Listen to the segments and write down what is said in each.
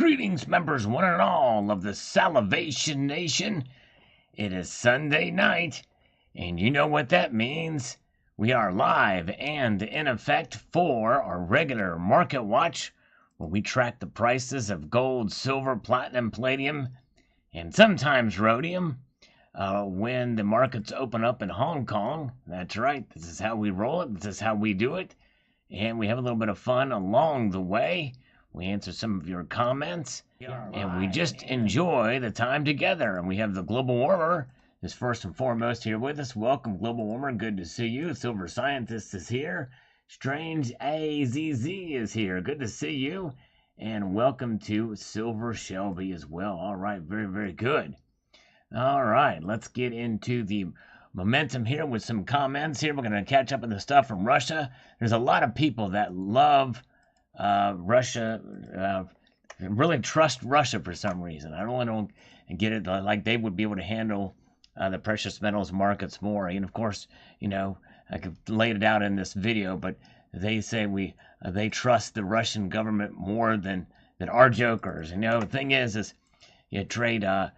Greetings, members, one and all of the Salivation Nation. It is Sunday night, and you know what that means. We are live and in effect for our regular market watch, where we track the prices of gold, silver, platinum, palladium, and sometimes rhodium. When the markets open up in Hong Kong, that's right, this is how we roll it, this is how we do it, and we have a little bit of fun along the way. We answer some of your comments, and we just enjoy the time together. And we have the Global Warmer is first and foremost here with us. Welcome, Global Warmer. Good to see you. Silver Scientist is here. Strange AZZ is here. Good to see you. And welcome to Silver Shelby as well. All right, very, very good. All right, let's get into the momentum here with some comments here. We're going to catch up on the stuff from Russia. There's a lot of people that love Russia, really trust Russia for some reason. I don't get it, like they would be able to handle the precious metals markets more. And of course, you know, I could lay it out in this video, but they say they trust the Russian government more than our jokers. You know, the thing is you trade the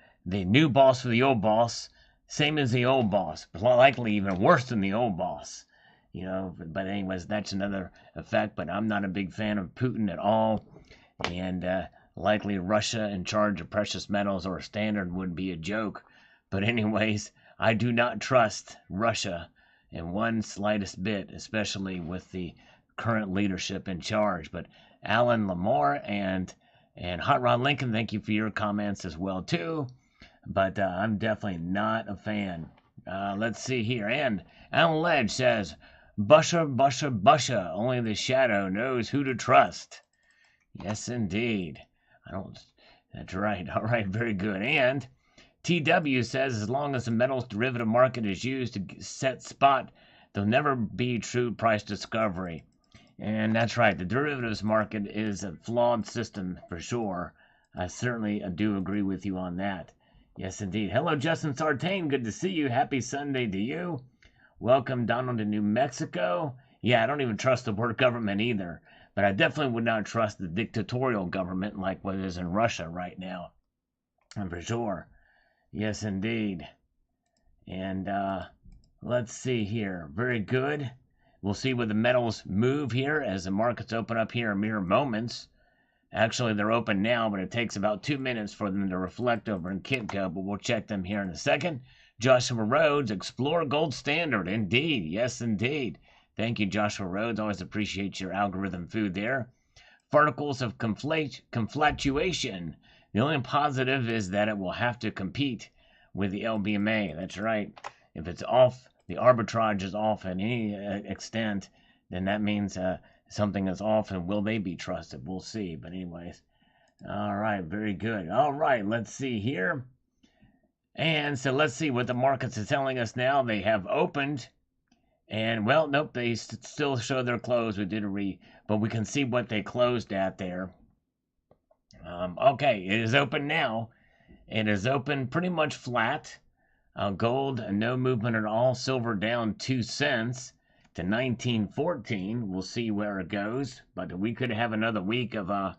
new boss for the old boss, same as the old boss, but likely even worse than the old boss. You know, but anyways, that's another effect. But I'm not a big fan of Putin at all, and likely Russia in charge of precious metals or standard would be a joke. But anyways, I do not trust Russia in one slightest bit, especially with the current leadership in charge. But Alan Lamar and Hot Rod Lincoln, thank you for your comments as well too. But I'm definitely not a fan. Let's see here. And Alan Ledge says, Busha, busha, busha. Only the shadow knows who to trust. Yes, indeed. That's right. All right, very good. And TW says, as long as the metals derivative market is used to set spot, there'll never be true price discovery. And that's right. The derivatives market is a flawed system for sure. I certainly do agree with you on that. Yes, indeed. Hello, Justin Sartain. Good to see you. Happy Sunday to you. Welcome, Donald, to New Mexico. Yeah, I don't even trust the word government either, but I definitely would not trust the dictatorial government like what is in Russia right now. And for sure. Yes, indeed. And let's see here. Very good. We'll see where the metals move here as the markets open up here in mere moments. Actually, they're open now, but it takes about 2 minutes for them to reflect over in Kitco, but we'll check them here in a second. Joshua Rhodes, Explore Gold Standard. Indeed. Yes, indeed. Thank you, Joshua Rhodes. Always appreciate your algorithm food there. Particles of conflatuation. The only positive is that it will have to compete with the LBMA. That's right. If it's off, the arbitrage is off at any extent, then that means something is off, and will they be trusted? We'll see. But anyways. All right. Very good. All right. Let's see here. And so let's see what the markets are telling us now. They have opened, and well, nope, they still show their close. We did but we can see what they closed at there. Okay, it is open now. It is open pretty much flat. Gold, no movement at all. Silver down 2 cents to 1914. We'll see where it goes, but we could have another week of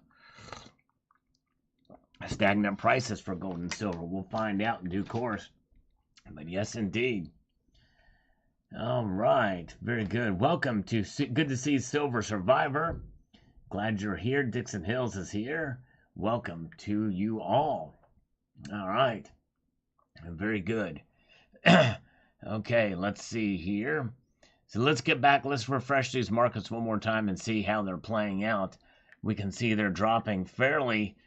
stagnant prices for gold and silver. We'll find out in due course. But yes, indeed. All right. Very good. Welcome to good to see Silver Survivor. Glad you're here. Dixon Hills is here. Welcome to you all. All right. Very good. Okay, let's see here. So let's get back. Let's refresh these markets one more time and see how they're playing out. We can see they're dropping fairly.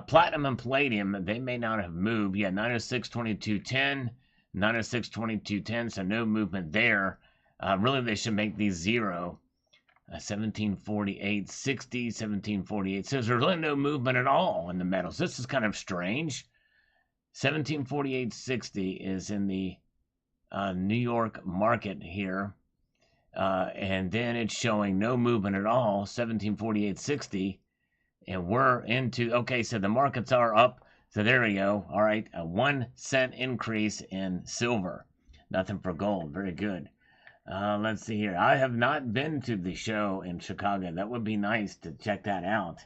Platinum and palladium, they may not have moved. Yeah, 906.2210, 906.2210, so no movement there. Really, they should make these zero. 1748.60, 1748. So there's really no movement at all in the metals. This is kind of strange. 1748.60 is in the New York market here. And then it's showing no movement at all, 1748.60. And we're into, okay, so the markets are up. So there we go. All right, a 1 cent increase in silver. Nothing for gold. Very good. Let's see here. I have not been to the show in Chicago. That would be nice to check that out.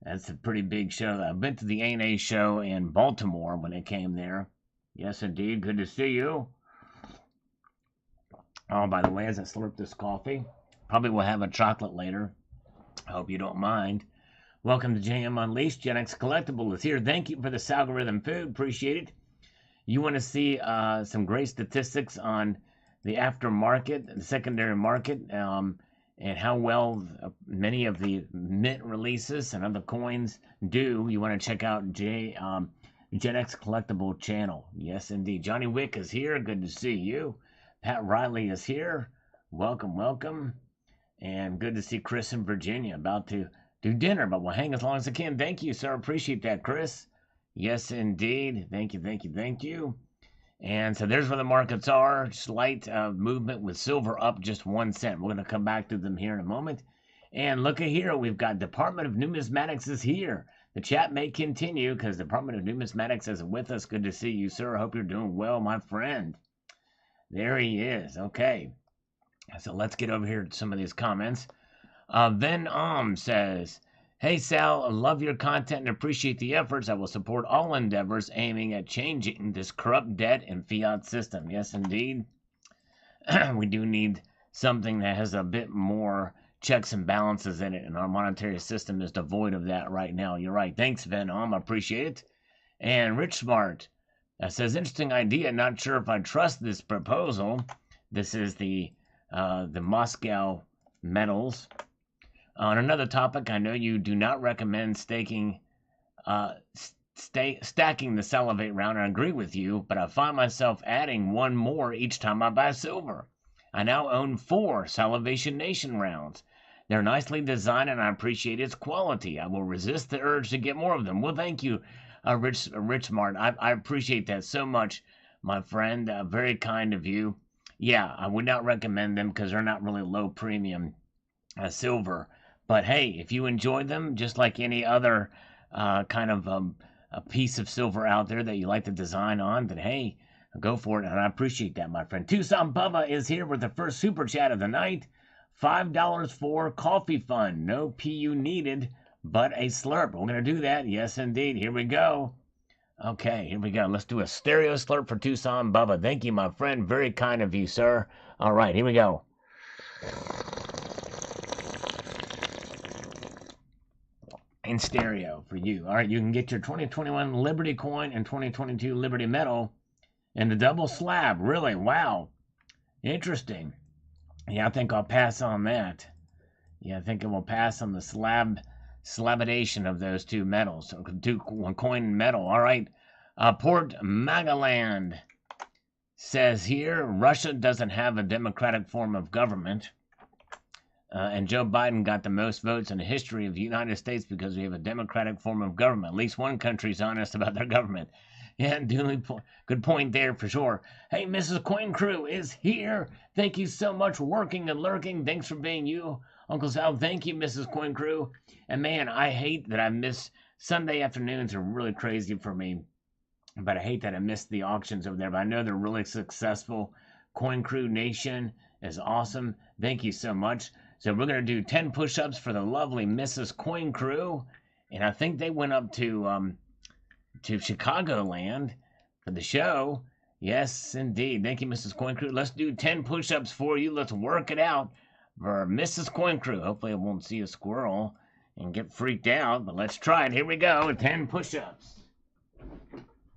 That's a pretty big show. I've been to the A&A show in Baltimore when it came there. Yes, indeed. Good to see you. Oh, by the way, as I slurp this coffee, probably will have a chocolate later. I hope you don't mind. Welcome to JM Unleashed. Gen X Collectible is here. Thank you for the algorithm food. Appreciate it. You want to see some great statistics on the aftermarket, the secondary market, and how well many of the mint releases and other coins do. You want to check out Gen X Collectible channel. Yes, indeed. Johnny Wick is here. Good to see you. Pat Riley is here. Welcome, welcome. And good to see Chris in Virginia. About to do dinner, but we'll hang as long as I can. Thank you, sir. Appreciate that, Chris. Yes, indeed. Thank you, thank you, thank you. And so there's where the markets are. Slight movement with silver up just 1 cent. We're going to come back to them here in a moment. And look at here. We've got Department of Numismatics is here. The chat may continue because Department of Numismatics is with us. Good to see you, sir. I hope you're doing well, my friend. There he is. Okay. So let's get over here to some of these comments. Then says, "Hey Sal, love your content and appreciate the efforts. I will support all endeavors aiming at changing this corrupt debt and fiat system." Yes, indeed. We do need something that has a bit more checks and balances in it, and our monetary system is devoid of that right now. You're right. Thanks, Venom. I appreciate it. And Rich Smart says, "Interesting idea. Not sure if I trust this proposal." This is the Moscow metals. On another topic, I know you do not recommend stacking the salivate round. I agree with you, but I find myself adding one more each time I buy silver. I now own 4 Salivation Nation rounds. They're nicely designed, and I appreciate its quality. I will resist the urge to get more of them. Well, thank you, Rich Smart. I appreciate that so much, my friend. Very kind of you. Yeah, I would not recommend them because they're not really low premium silver. But hey, if you enjoy them, just like any other kind of a piece of silver out there that you like the design on, then hey, go for it. And I appreciate that, my friend. Tucson Bubba is here with the first super chat of the night. $5 for coffee fund. No PU needed, but a slurp. We're going to do that. Yes, indeed. Here we go. Okay, here we go. Let's do a stereo slurp for Tucson Bubba. Thank you, my friend. Very kind of you, sir. All right, here we go. In stereo for you. All right, you can get your 2021 Liberty coin and 2022 Liberty metal in the double slab. Really? Wow. Interesting. Yeah, I think I'll pass on that. Yeah, I think it will pass on the slabidation of those two metals. One coin and metal. All right. Port Magaland says here, Russia doesn't have a democratic form of government. And Joe Biden got the most votes in the history of the United States because we have a democratic form of government. At least one country's honest about their government. Yeah, good point there for sure. Hey, Mrs. Coin Crew is here. Thank you so much for working and lurking. Thanks for being you, Uncle Sal. Thank you, Mrs. Coin Crew. And man, I hate that I miss Sunday afternoons are really crazy for me. But I hate that I missed the auctions over there. But I know they're really successful. Coin Crew Nation is awesome. Thank you so much. So we're going to do 10 push-ups for the lovely Mrs. Coin Crew. And I think they went up to Chicagoland for the show. Yes, indeed. Thank you, Mrs. Coin Crew. Let's do 10 push-ups for you. Let's work it out for Mrs. Coin Crew. Hopefully I won't see a squirrel and get freaked out, but let's try it. Here we go. 10 push-ups.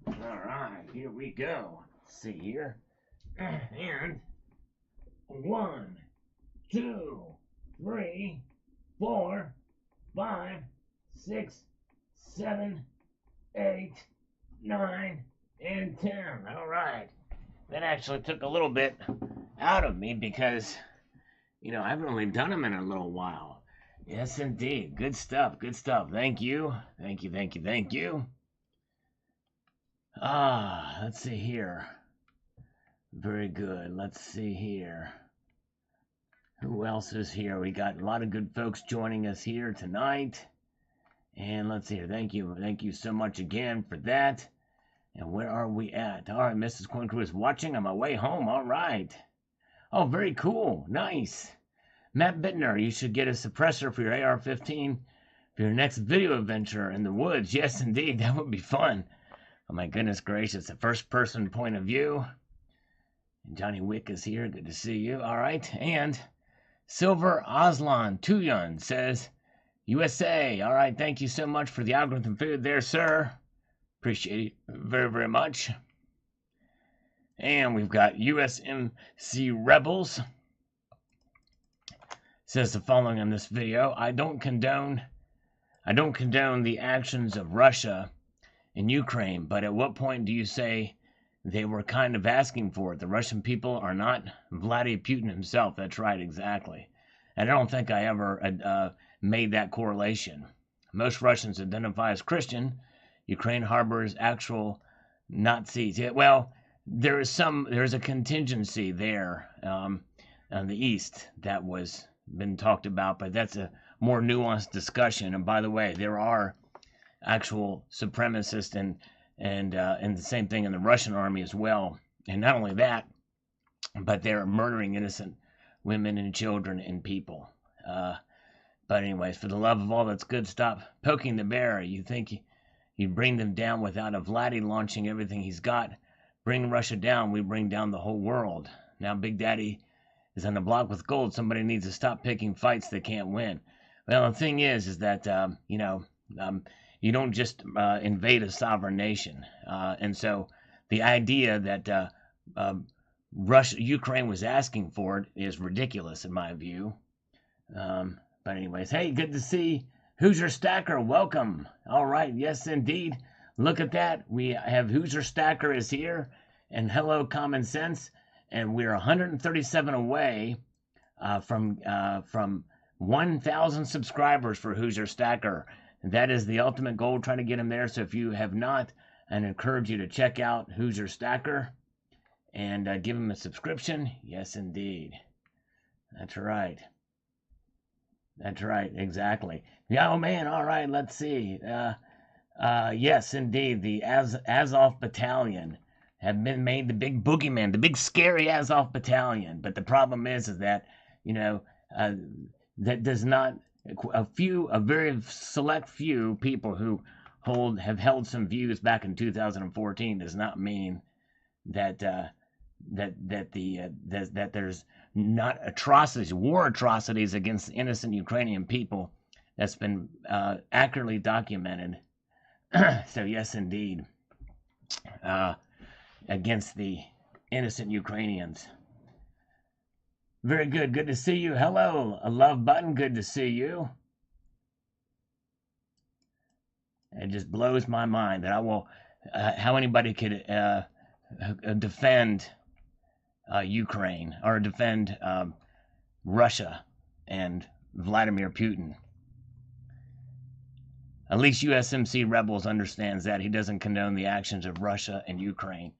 All right, here we go. Let's see here. And 1, 2, 3, 4, 5, 6, 7, 8, 9, and 10. All right. That actually took a little bit out of me because, I haven't really done them in a little while. Yes, indeed. Good stuff. Good stuff. Thank you. Thank you. Thank you. Thank you. Let's see here. Very good. Let's see here. Who else is here? We got a lot of good folks joining us here tonight. And let's see here. Thank you. Thank you so much again for that. And where are we at? All right, Mrs. Coin Crew is watching on my way home. All right. Oh, very cool. Nice. Matt Bittner, you should get a suppressor for your AR-15 for your next video adventure in the woods. Yes, indeed, that would be fun. Oh my goodness gracious, the first person point of view. And Johnny Wick is here. Good to see you. All right, and Silver Aslan Tuyun says, USA. All right, thank you so much for the algorithm food there, sir. Appreciate it very, very much. And we've got USMC Rebels. Says the following on this video: I don't condone the actions of Russia in Ukraine, but at what point do you say they were kind of asking for it? The Russian people are not Vladimir Putin himself. That's right, exactly. And I don't think I ever made that correlation. Most Russians identify as Christian. Ukraine harbors actual Nazis. Yeah, well, there's a contingency there on the east that was been talked about, but that's a more nuanced discussion. And by the way, there are actual supremacists and the same thing in the Russian army as well. And not only that, but they're murdering innocent women and children and people. But anyways, for the love of all that's good, stop poking the bear. You think you bring them down without a Vladdy launching everything he's got. Bring Russia down, we bring down the whole world. Now Big Daddy is on the block with gold. Somebody needs to stop picking fights they can't win. Well, the thing is that, you don't just invade a sovereign nation. And so the idea that Ukraine was asking for it is ridiculous in my view. But anyways, hey, good to see Hoosier Stacker. Welcome. All right, yes, indeed. Look at that. We have Hoosier Stacker is here. And hello, Common Sense. And we're 137 away from 1,000 subscribers for Hoosier Stacker. That is the ultimate goal, trying to get him there. So if you have not, I encourage you to check out Hoosier Stacker and give him a subscription. Yes, indeed. That's right. That's right, exactly. Yeah, oh man, all right, let's see. Yes, indeed, the Azov Battalion have been made the big boogeyman, the big scary Azov Battalion. But the problem is that, that does not, a very select few people who have held some views back in 2014 does not mean that that there's not atrocities, war atrocities against innocent Ukrainian people that's been accurately documented. So yes, indeed, against the innocent Ukrainians. Very good. Good to see you. Hello, a love button. Good to see you. It just blows my mind that I will, how anybody could defend Ukraine or defend Russia and Vladimir Putin. At least USMC Rebels understands that. He doesn't condone the actions of Russia and Ukraine.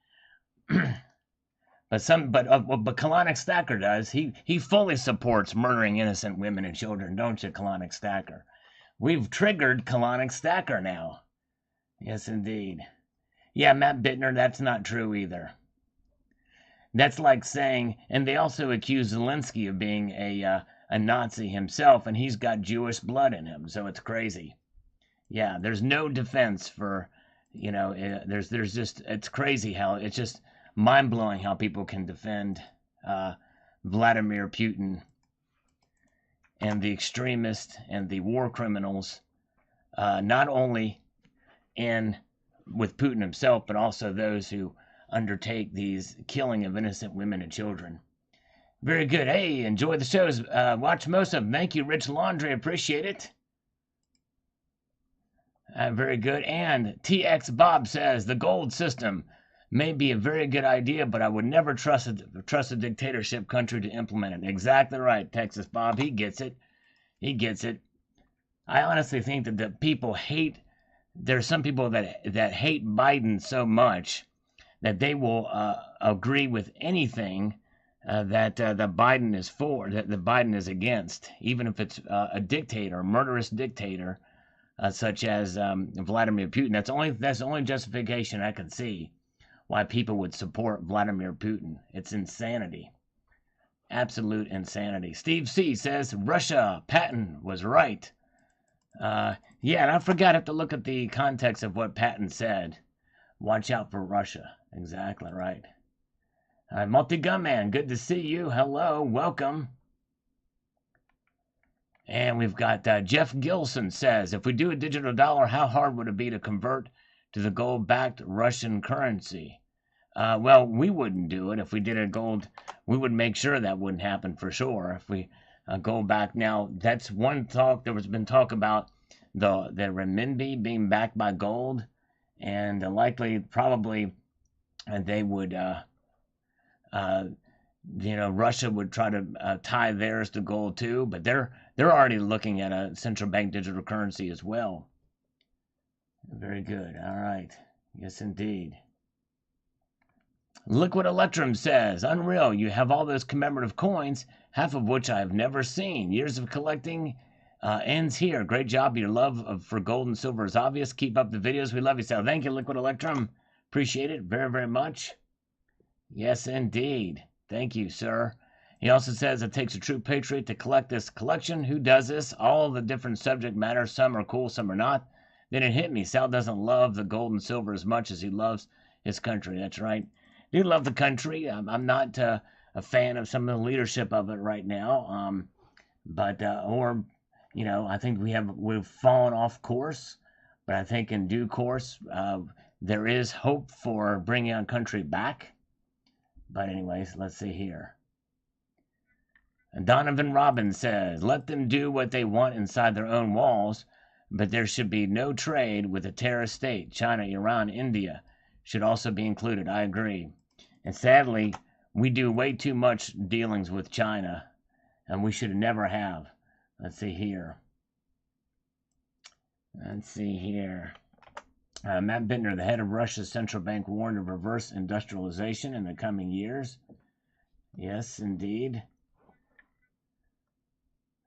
But Colonic Stacker does. He fully supports murdering innocent women and children, don't you, Colonic Stacker? We've triggered Colonic Stacker now. Yes, indeed. Yeah, Matt Bittner, that's not true either. That's like saying, and they also accuse Zelensky of being a Nazi himself, and he's got Jewish blood in him, so it's crazy. Yeah, there's no defense for, there's just, it's crazy how, it's just mind-blowing how people can defend Vladimir Putin and the extremists and the war criminals, not only with Putin himself, but also those who undertake these killing of innocent women and children. Very good. Hey, enjoy the shows. Watch most of them. Thank you, Rich Laundry. Appreciate it. Very good. And TX Bob says, the gold system may be a very good idea, but I would never trust a dictatorship country to implement it. Exactly right, Texas Bob. He gets it. He gets it. I honestly think that the people there's some people that hate Biden so much that they will agree with anything that Biden is for, that Biden is against, even if it's a dictator, a murderous dictator, such as Vladimir Putin. That's the only justification I can see why people would support Vladimir Putin. It's insanity. Absolute insanity. Steve C. says, Russia, Patton was right. Yeah, and I forgot, I have to look at the context of what Patton said. Watch out for Russia. Exactly right. Multi-Gunman, good to see you. Hello, welcome. And we've got Jeff Gilson says, if we do a digital dollar, how hard would it be to convert to the gold-backed Russian currency? Well, we wouldn't do it. If we did a gold, we would make sure that wouldn't happen for sure. If we go back now, that's one talk. There was been talk about the renminbi being backed by gold, and likely, probably, they would, Russia would try to tie theirs to gold too. But they're already looking at a central bank digital currency as well. Very good. All right. Yes, indeed. Liquid Electrum says, unreal, you have all those commemorative coins, half of which I have never seen. Years of collecting ends here. Great job. Your love for gold and silver is obvious. Keep up the videos. We love you. So thank you, Liquid Electrum. Appreciate it very, very much. Yes, indeed. Thank you, sir. He also says it takes a true patriot to collect this collection. Who does this? All the different subject matter. Some are cool, some are not. Then it hit me. Sal doesn't love the gold and silver as much as he loves his country. That's right. I do love the country. I'm not a fan of some of the leadership of it right now. I think we've fallen off course. But I think in due course, there is hope for bringing our country back. But anyways, let's see here. And Donovan Robbins says, let them do what they want inside their own walls, but there should be no trade with a terrorist state. China, Iran, India should also be included. I agree. And sadly, we do way too much dealings with China, and we should never have. Let's see here. Matt Bittner, the head of Russia's central bank, warned of reverse industrialization in the coming years. Yes, indeed.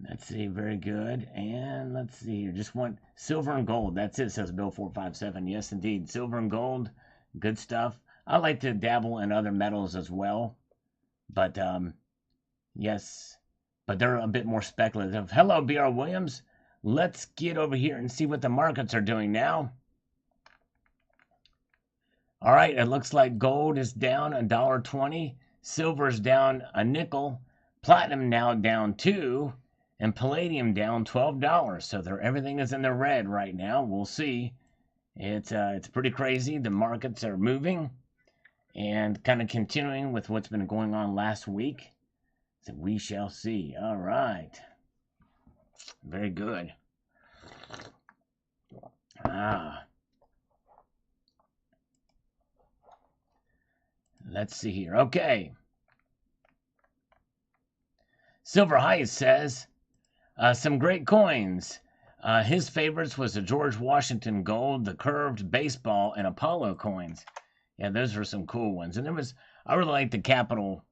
Let's see, very good. And let's see here. Just want silver and gold. That's it, says Bill 457. Yes, indeed. Silver and gold. Good stuff. I like to dabble in other metals as well. But, yes. But they're a bit more speculative. Hello, B.R. Williams. Let's get over here and see what the markets are doing now. All right, it looks like gold is down $1.20. Silver is down a nickel. Platinum now down $2. And palladium down $12. So everything is in the red right now. We'll see. It's pretty crazy. The markets are moving and kind of continuing with what's been going on last week. So we shall see. All right. Very good. Let's see here. Okay. Silver Heist says, some great coins. His favorites was the George Washington gold, the curved baseball, and Apollo coins. Yeah, those were some cool ones. And I really like the Capital,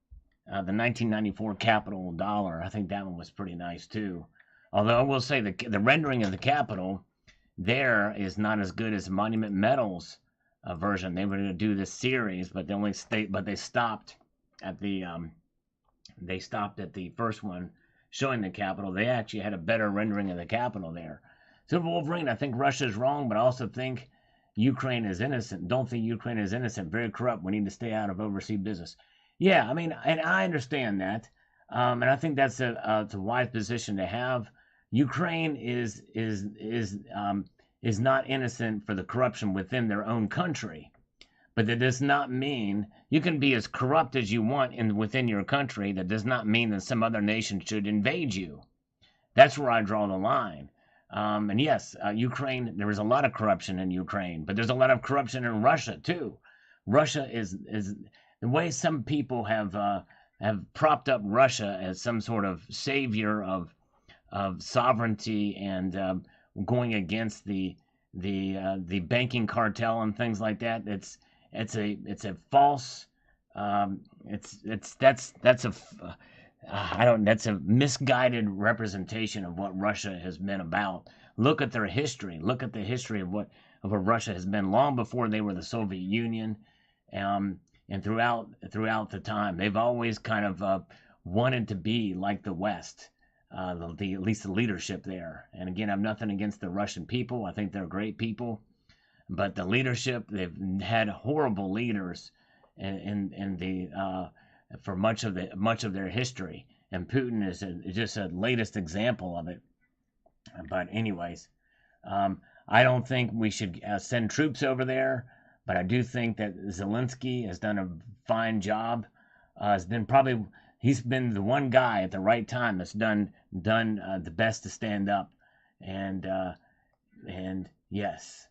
the 1994 Capital dollar. I think that one was pretty nice too. Although I will say the rendering of the Capital there is not as good as Monument Metals version. They were going to do this series, but they stopped at the first one showing the Capital. They actually had a better rendering of the Capital there. Silver Wolverine, I think Russia's wrong, but I also think Ukraine is innocent. Don't think Ukraine is innocent. Very corrupt. We need to stay out of overseas business. Yeah, I mean, and I understand that, and I think that's a wise position to have. Ukraine is not innocent for the corruption within their own country. But that does not mean you can be as corrupt as you want within your country. That does not mean that some other nation should invade you. That's where I draw the line. And yes, Ukraine, there is a lot of corruption in Ukraine, but there's a lot of corruption in Russia too. Russia is the way some people have propped up Russia as some sort of savior of sovereignty and going against the banking cartel and things like that. It's a false. That's a misguided representation of what Russia has been about. Look at their history. Look at the history of what Russia has been long before they were the Soviet Union, and throughout the time they've always kind of wanted to be like the West. at least the leadership there. And again, I have nothing against the Russian people. I think they're great people, but the leadership, they've had horrible leaders in the for much of their history, and Putin is just a latest example of it. But anyways, I don't think we should send troops over there, but I do think that Zelensky has done a fine job. He's been the one guy at the right time that's done the best to stand up, and yes.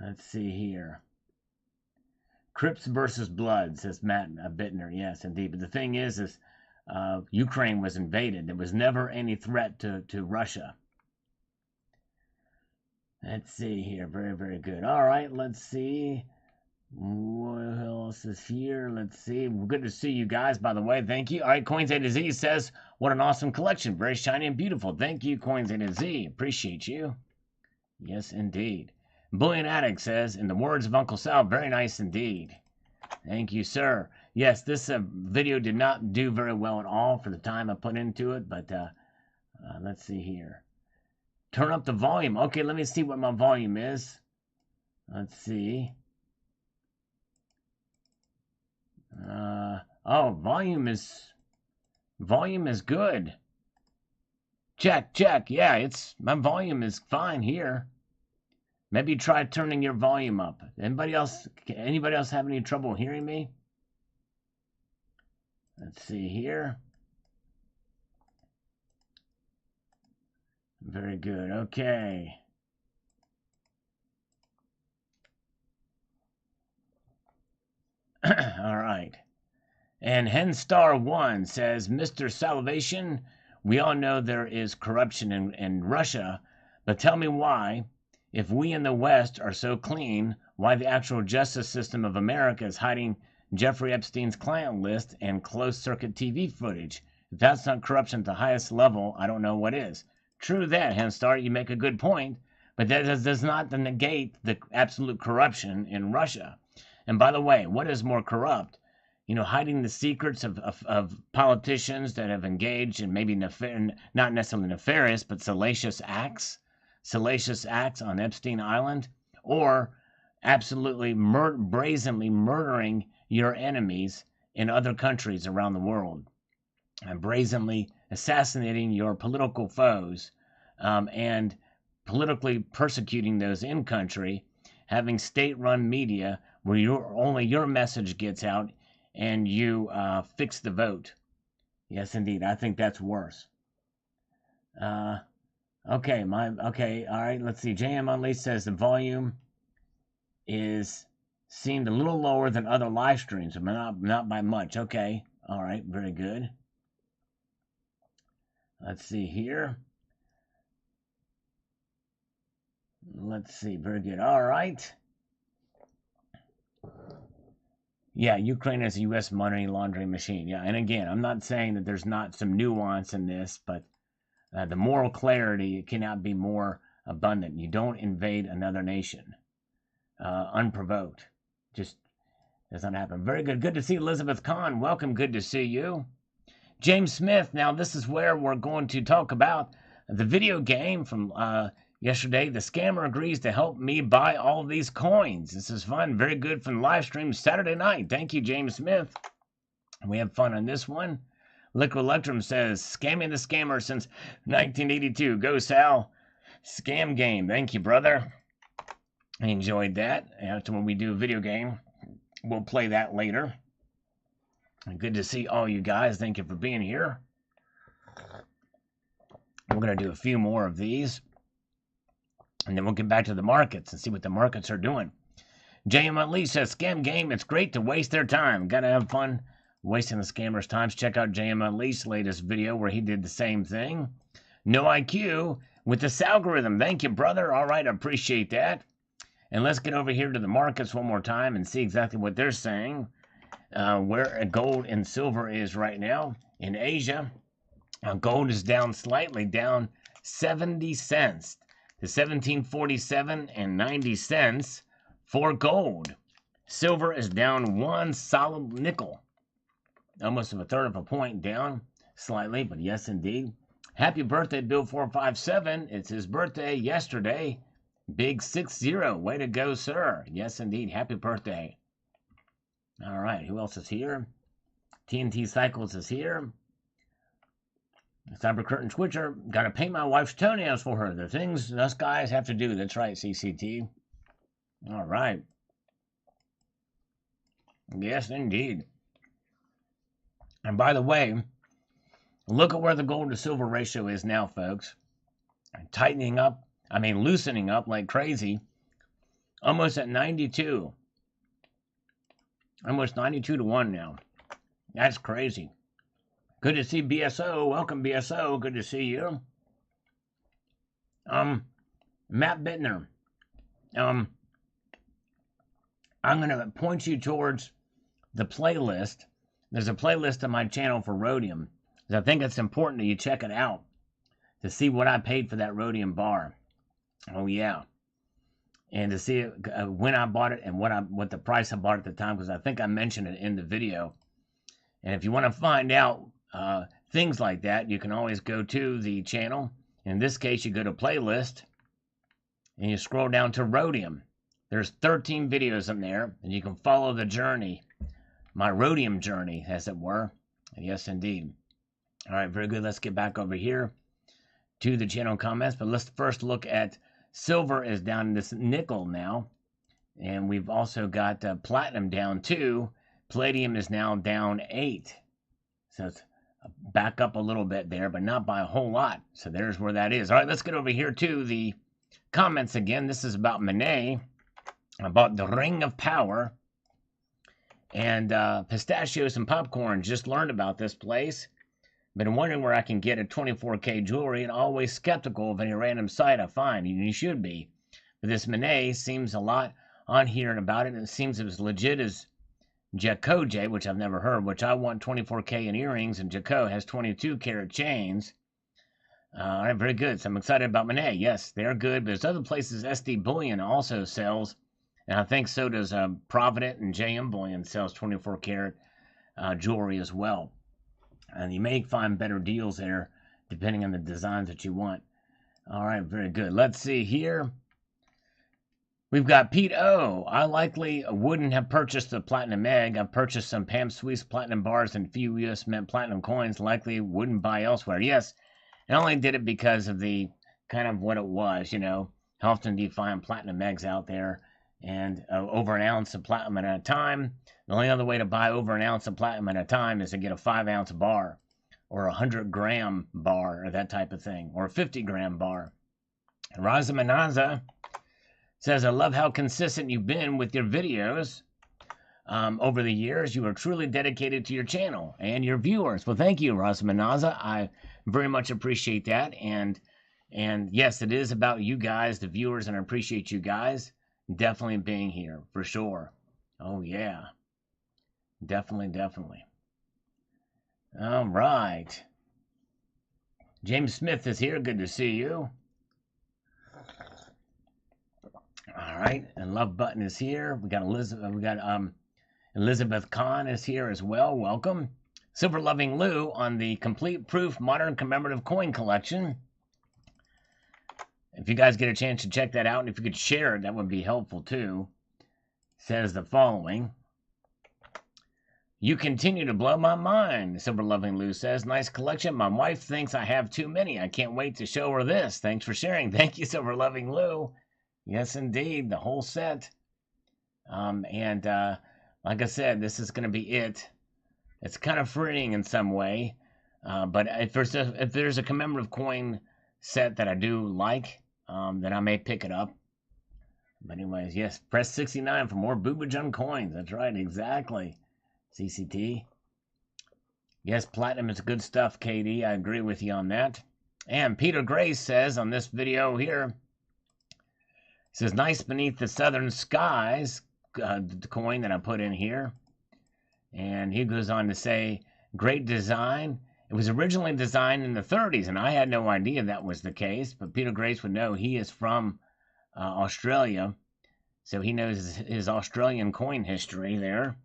Let's see here. Crips versus Blood, says Matt Bittner. Yes, indeed. But the thing is Ukraine was invaded. There was never any threat to Russia. Let's see here. Very, very good. All right, let's see. What else is here? Let's see. Good to see you guys, by the way. Thank you. All right, Coins A to Z says, what an awesome collection. Very shiny and beautiful. Thank you, Coins A to Z. Appreciate you. Yes, indeed. Bullion Addict says, in the words of Uncle Sal, very nice indeed. Thank you, sir. Yes, this video did not do very well at all for the time I put into it, but let's see here. Turn up the volume. Okay, let me see what my volume is. Let's see. Oh, volume is good. Check. Yeah, my volume is fine here. Maybe try turning your volume up. Anybody else have any trouble hearing me? Let's see here. Very good. Okay. All right. And Henstar1 says, Mr. Salvation, we all know there is corruption in Russia, but tell me why, if we in the West are so clean, why the actual justice system of America is hiding Jeffrey Epstein's client list and closed-circuit TV footage. If that's not corruption at the highest level, I don't know what is. True that, Henstar, you make a good point, but that does not negate the absolute corruption in Russia. And by the way, what is more corrupt? Hiding the secrets of politicians that have engaged in maybe not necessarily nefarious, but salacious acts on Epstein Island, or absolutely brazenly murdering your enemies in other countries around the world, and brazenly assassinating your political foes, and politically persecuting those in country, having state-run media where only your message gets out and you fix the vote. Yes, indeed. I think that's worse. Okay, all right, let's see. JM Unleashed says the volume seemed a little lower than other live streams, but not by much. Okay, all right, very good. Let's see here. Let's see, very good. All right. Yeah, Ukraine is a U.S. money laundering machine. Yeah, and again, I'm not saying that there's not some nuance in this, but the moral clarity cannot be more abundant. You don't invade another nation unprovoked. Just doesn't happen. Very good. Good to see Elizabeth Kahn. Welcome. Good to see you. James Smith. Now, this is where we're going to talk about the video game from yesterday. The scammer agrees to help me buy all of these coins. This is fun. Very good from live stream Saturday night. Thank you, James Smith. We have fun on this one. Liquid Electrum says, scamming the scammer since 1982. Go, Sal. Scam game. Thank you, brother. I enjoyed that. After when we do a video game, we'll play that later. Good to see all you guys. Thank you for being here. We're going to do a few more of these, and then we'll get back to the markets and see what the markets are doing. JM Unleashed says, scam game, it's great to waste their time. Got to have fun wasting the scammers' time. Check out JM Unleashed's latest video where he did the same thing. No IQ with this algorithm. Thank you, brother. All right, I appreciate that. And let's get over here to the markets one more time and see exactly what they're saying. Where gold and silver is right now in Asia. Gold is down slightly, down 70 cents to 1747 and 90 cents for gold. Silver is down one solid nickel, almost a third of a point down, slightly, but yes, indeed. Happy birthday, Bill457. It's his birthday yesterday. Big 6-0. Way to go, sir. Yes, indeed. Happy birthday. All right. Who else is here? TNT Cycles is here. Cyber Curtain Twitcher. Gotta paint my wife's toenails for her. The things us guys have to do. That's right, CCT. All right. Yes, indeed. And by the way, look at where the gold to silver ratio is now, folks. Tightening up. I mean, loosening up like crazy. Almost at 92. Almost 92 to 1 now. That's crazy. Good to see BSO. Welcome, BSO. Good to see you. Matt Bittner. I'm going to point you towards the playlist. There's a playlist on my channel for rhodium. I think it's important that you check it out to see what I paid for that rhodium bar. Oh, yeah. And to see when I bought it and what the price I bought at the time, because I think I mentioned it in the video. And if you want to find out things like that, you can always go to the channel. In this case, you go to playlist and you scroll down to rhodium. There's 13 videos in there, and you can follow the journey, my rhodium journey, as it were. Yes, indeed. All right, very good. Let's get back over here to the channel comments. But let's first look at silver is down in this nickel now. And we've also got platinum down 2. Palladium is now down 8. So it's back up a little bit there, but not by a whole lot. So there's where that is. All right, let's get over here to the comments again. This is about Monet, about the Ring of Power. And pistachios and popcorn. Just learned about this place. Been wondering where I can get a 24K jewelry and always skeptical of any random site I find. You should be. But this Monet seems a lot on here and about it. And it seems as legit as Jacoje, which I've never heard, which I want 24K in earrings, and Jaco has 22 karat chains. All right, very good. So I'm excited about Monet. Yes, they're good. But there's other places SD Bullion also sells. And I think so does Provident, and JM Bullion sells 24 karat jewelry as well. And you may find better deals there depending on the designs that you want. All right, very good. Let's see here. We've got Pete O. I likely wouldn't have purchased the Platinum Egg. I've purchased some Pam Swiss Platinum bars and few US Mint Platinum coins. Likely wouldn't buy elsewhere. Yes, I only did it because of the kind of what it was, you know. How often do you find Platinum Eggs out there? And over an ounce of platinum at a time. The only other way to buy over an ounce of platinum at a time is to get a 5-ounce bar or a 100-gram bar or that type of thing, or a 50-gram bar. Raza Manaza says, I love how consistent you've been with your videos over the years. You are truly dedicated to your channel and your viewers. Well, thank you, Raza Manaza. I very much appreciate that. And yes, it is about you guys, the viewers, and I appreciate you guys. Definitely being here, for sure. Oh, yeah. Definitely, definitely. All right. James Smith is here. Good to see you. All right. And Love Button is here. We got Elizabeth Kahn is here as well. Welcome. Silver Loving Lou on the Complete Proof Modern Commemorative Coin Collection. If you guys get a chance to check that out, and if you could share it, that would be helpful too. Says the following. You continue to blow my mind, Silver Loving Lou says. Nice collection. My wife thinks I have too many. I can't wait to show her this. Thanks for sharing. Thank you, Silver Loving Lou. Yes, indeed. The whole set. Like I said, this is going to be it. It's kind of freeing in some way. But if there's a commemorative coin set that I do like, then I may pick it up. But anyways, yes, press 69 for more Boobajun coins. That's right, exactly. CCT. Yes, platinum is good stuff, KD. I agree with you on that. And Peter Grace says on this video here, says, nice beneath the southern skies, the coin that I put in here. And he goes on to say, great design. It was originally designed in the 30s, and I had no idea that was the case, but Peter Grace would know. He is from Australia, so he knows his Australian coin history there.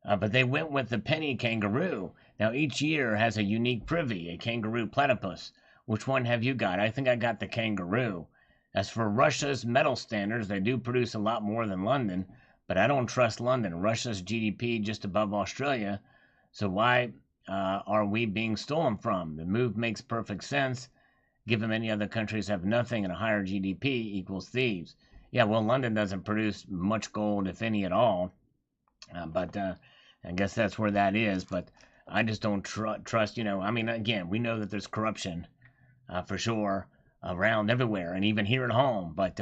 But they went with the penny kangaroo. Now, each year has a unique privy, a kangaroo platypus. Which one have you got? I think I got the kangaroo. As for Russia's metal standards, they do produce a lot more than London, but I don't trust London. Russia's GDP just above Australia, so why are we being stolen from? The move makes perfect sense, given many other countries have nothing and a higher GDP equals thieves. Yeah, well, London doesn't produce much gold, if any at all, but I guess that's where that is, but I just don't trust, I mean, again, we know that there's corruption, for sure, around everywhere, and even here at home, but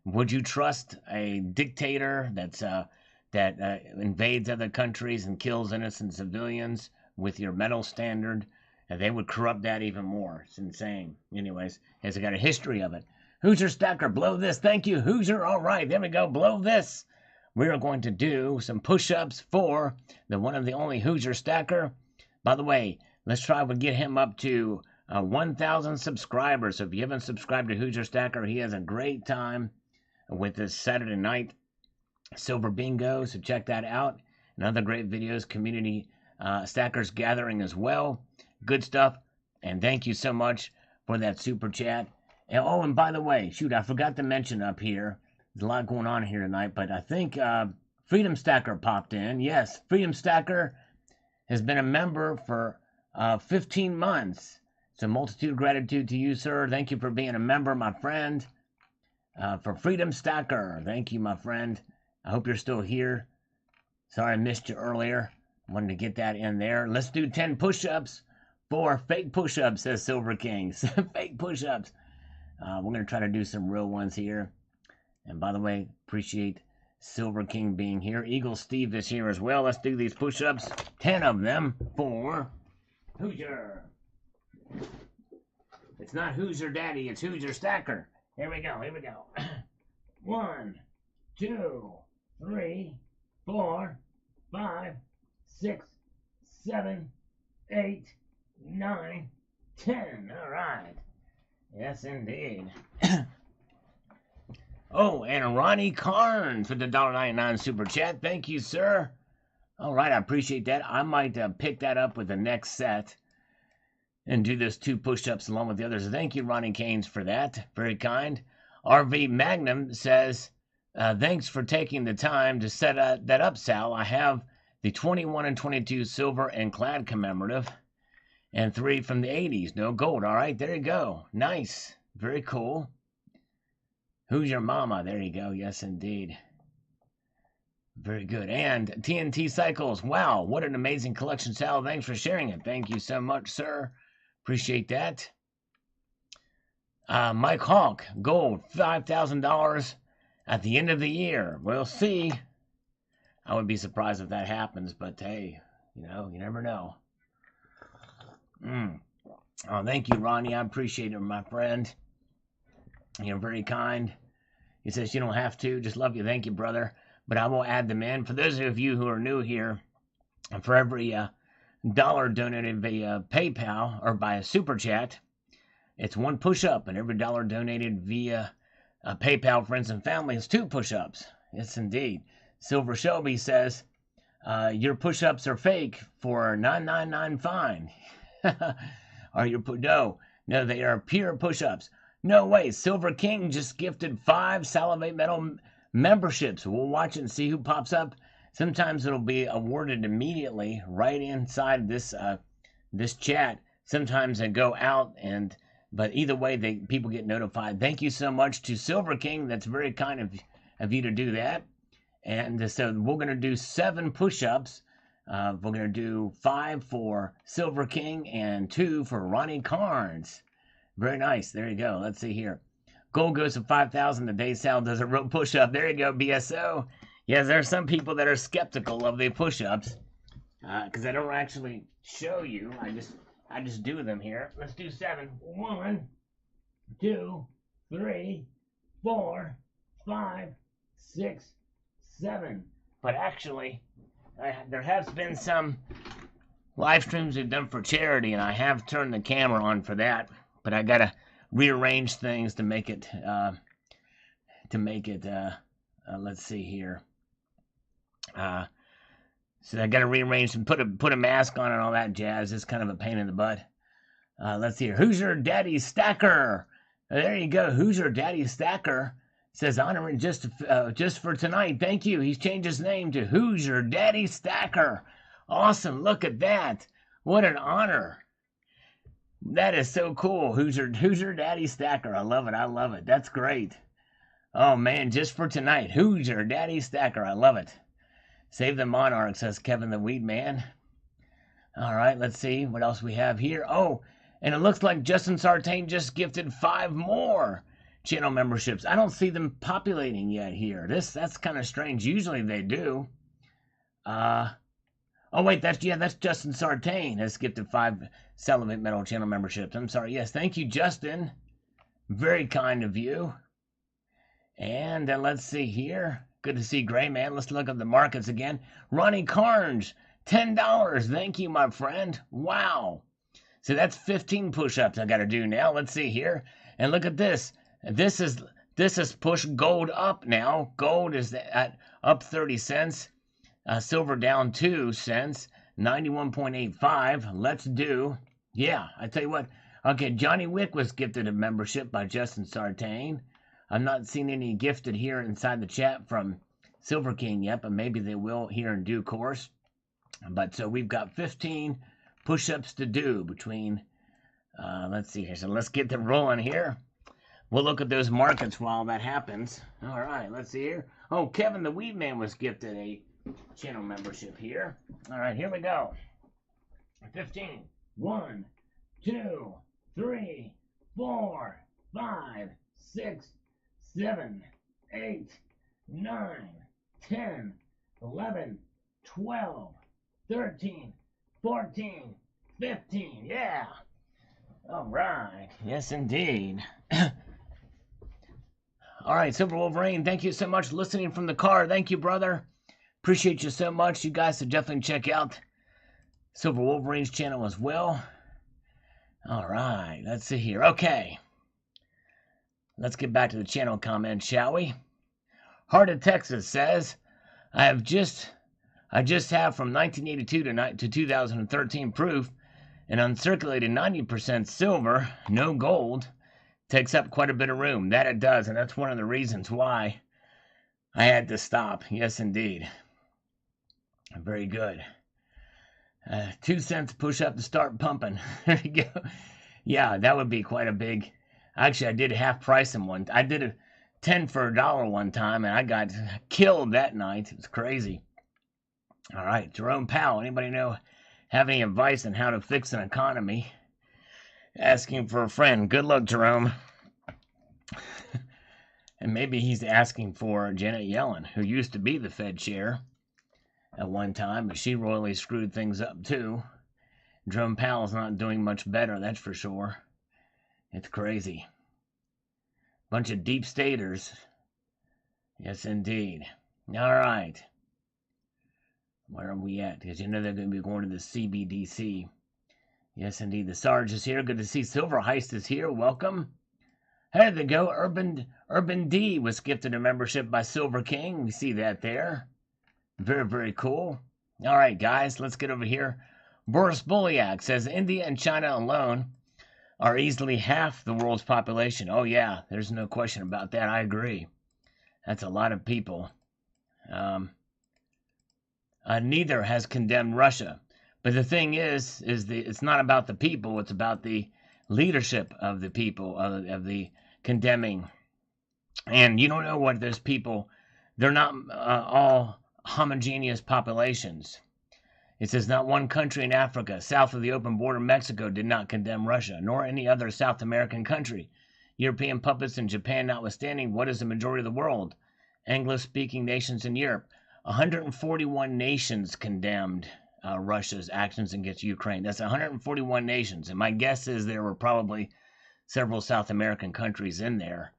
would you trust a dictator that invades other countries and kills innocent civilians with your metal standard? And they would corrupt that even more. It's insane. Anyways, has got a history of it. Hoosier Stacker, blow this. Thank you, Hoosier. All right, there we go. Blow this. We are going to do some push-ups for the one and the only Hoosier Stacker. By the way, let's try to get him up to 1,000 subscribers. So if you haven't subscribed to Hoosier Stacker, he has a great time with this Saturday night Silver Bingo. So check that out. And other great videos, community stackers gathering as well. Good stuff. And thank you so much for that super chat. And, oh, and by the way, shoot, I forgot to mention up here. There's a lot going on here tonight, but I think Freedom Stacker popped in. Yes, Freedom Stacker has been a member for 15 months. So multitude of gratitude to you, sir. Thank you for being a member, my friend. For Freedom Stacker, thank you, my friend. I hope you're still here. Sorry I missed you earlier. Wanted to get that in there. Let's do 10 push-ups for fake push-ups, says Silver Kings. Fake push-ups. We're going to try to do some real ones here. And by the way, appreciate Silver King being here. Eagle Steve is here as well. Let's do these push-ups. 10 of them for Hoosier. It's not Hoosier Daddy, it's Hoosier Stacker. Here we go, here we go. 1, 2, 3, 4, 5, 6, 7, 8, 9, 10. All right. Yes, indeed. Oh, and Ronnie Carnes with the $1.99 super chat. Thank you, sir. All right, I appreciate that. I might pick that up with the next set and do those 2 push-ups along with the others. Thank you, Ronnie Canes, for that. Very kind. RV Magnum says, thanks for taking the time to set that up, Sal. I have the 21 and 22 silver and clad commemorative and 3 from the 80s. No gold. All right, there you go. Nice. Very cool. Who's your mama? There you go. Yes, indeed. Very good. And TNT Cycles. Wow, what an amazing collection, Sal. Thanks for sharing it. Thank you so much, sir. Appreciate that. Mike Hawk, gold, $5,000 at the end of the year. We'll see. I would be surprised if that happens, but hey, you never know. Oh, thank you, Ronnie. I appreciate it, my friend. You're very kind. He says you don't have to. Just love you. Thank you, brother. But I will add them in. For those of you who are new here, for every dollar donated via PayPal or by a super chat, it's 1 push-up, and every dollar donated via PayPal, friends and family is 2 push-ups. Yes, indeed. Silver Shelby says your push-ups are fake for $9.99 fine. Are your no, they are pure push-ups. No way. Silver King just gifted 5 Salivate Metal memberships. We'll watch it and see who pops up. Sometimes it'll be awarded immediately right inside this this chat. Sometimes they go out, but either way, people get notified. Thank you so much to Silver King. That's very kind of you to do that. And so we're going to do 7 push-ups. We're going to do 5 for Silver King and 2 for Ronnie Carnes. Very nice. There you go. Let's see here. Gold goes to 5,000. The day Sal does a rope push-up. There you go, BSO. Yes, there are some people that are skeptical of the push-ups because I don't actually show you. I just do them here. Let's do 7. 1, 2, 3, 4, 5, 6, 7. But actually, there has been some live streams we've done for charity, and I have turned the camera on for that. But I gotta rearrange things to make it. Let's see here. So I got to rearrange and put a mask on and all that jazz. It's kind of a pain in the butt. Let's see here. Who's your daddy stacker? There you go. Who's your daddy stacker? Says honoring just for tonight. Thank you. He's changed his name to Who's Your Daddy Stacker. Awesome. Look at that. What an honor. That is so cool. Who's your daddy stacker? I love it. I love it. That's great. Oh man, just for tonight. Who's your daddy stacker? I love it. Save the Monarch, says Kevin the Weed Man. All right, let's see what else we have here. Oh, and it looks like Justin Sartain just gifted 5 more channel memberships. I don't see them populating yet here. That's kind of strange. Usually they do. Oh wait, that's Justin Sartain has gifted 5 Celibate Metal channel memberships. I'm sorry. Yes, thank you, Justin. Very kind of you. And let's see here. Good to see Gray Man. Let's look at the markets again. Ronnie Carnes, $10. Thank you, my friend. Wow. So that's 15 push-ups I got to do now. Let's see here. And look at this. This is pushed gold up now. Gold is at up 30 cents. Silver down 2 cents. 91.85. Let's do. Yeah, I tell you what. Okay, Johnny Wick was gifted a membership by Justin Sartain. I'm not seeing any gifted here inside the chat from Silver King yet, but maybe they will here in due course. But so we've got 15 push-ups to do between, let's see here. So let's get them rolling here. We'll look at those markets while that happens. All right, let's see here. Oh, Kevin the Weed Man was gifted a channel membership here. All right, here we go. 15. 1, 2, 3, 4, 5, 6, 7, 8, 9, 10, 11, 12, 13, 14, 15. Yeah. All right. Yes, indeed. All right, Silver Wolverine, thank you so much for listening from the car. Thank you, brother. Appreciate you so much. You guys should definitely check out Silver Wolverine's channel as well. All right, let's see here. Okay. Let's get back to the channel comments, shall we? Heart of Texas says, I just have from 1982 to 2013 proof an uncirculated 90% silver, no gold, takes up quite a bit of room. That it does, and that's one of the reasons why I had to stop. Yes, indeed. Very good. 2 cents push up to start pumping. There you go. Yeah, that would be quite a big. Actually, I did half price in one. I did a 10 for $1 one time, and I got killed that night. It was crazy. All right, Jerome Powell. Anybody have any advice on how to fix an economy? Asking for a friend. Good luck, Jerome. And maybe he's asking for Janet Yellen, who used to be the Fed chair at one time, but she royally screwed things up too. Jerome Powell's not doing much better, that's for sure. It's crazy. Bunch of deep staters. Yes, indeed. All right. Where are we at? Because you know they're going to be going to the CBDC. Yes, indeed. The Sarge is here. Good to see Silver Heist is here. Welcome. There they go. Urban D was gifted a membership by Silver King. We see that there. Very, very cool. All right, guys. Let's get over here. Boris Boliak says India and China alone are easily half the world's population. Oh, yeah. There's no question about that. I agree. That's a lot of people. Neither has condemned Russia. But the thing is it's not about the people. It's about the leadership of the people, of the condemning. And you don't know what those people, they're not all homogeneous populations. It says not one country in Africa, south of the open border Mexico, did not condemn Russia, nor any other South American country. European puppets in Japan notwithstanding, what is the majority of the world? English-speaking nations in Europe. 141 nations condemned Russia's actions against Ukraine. That's 141 nations. And my guess is there were probably several South American countries in there.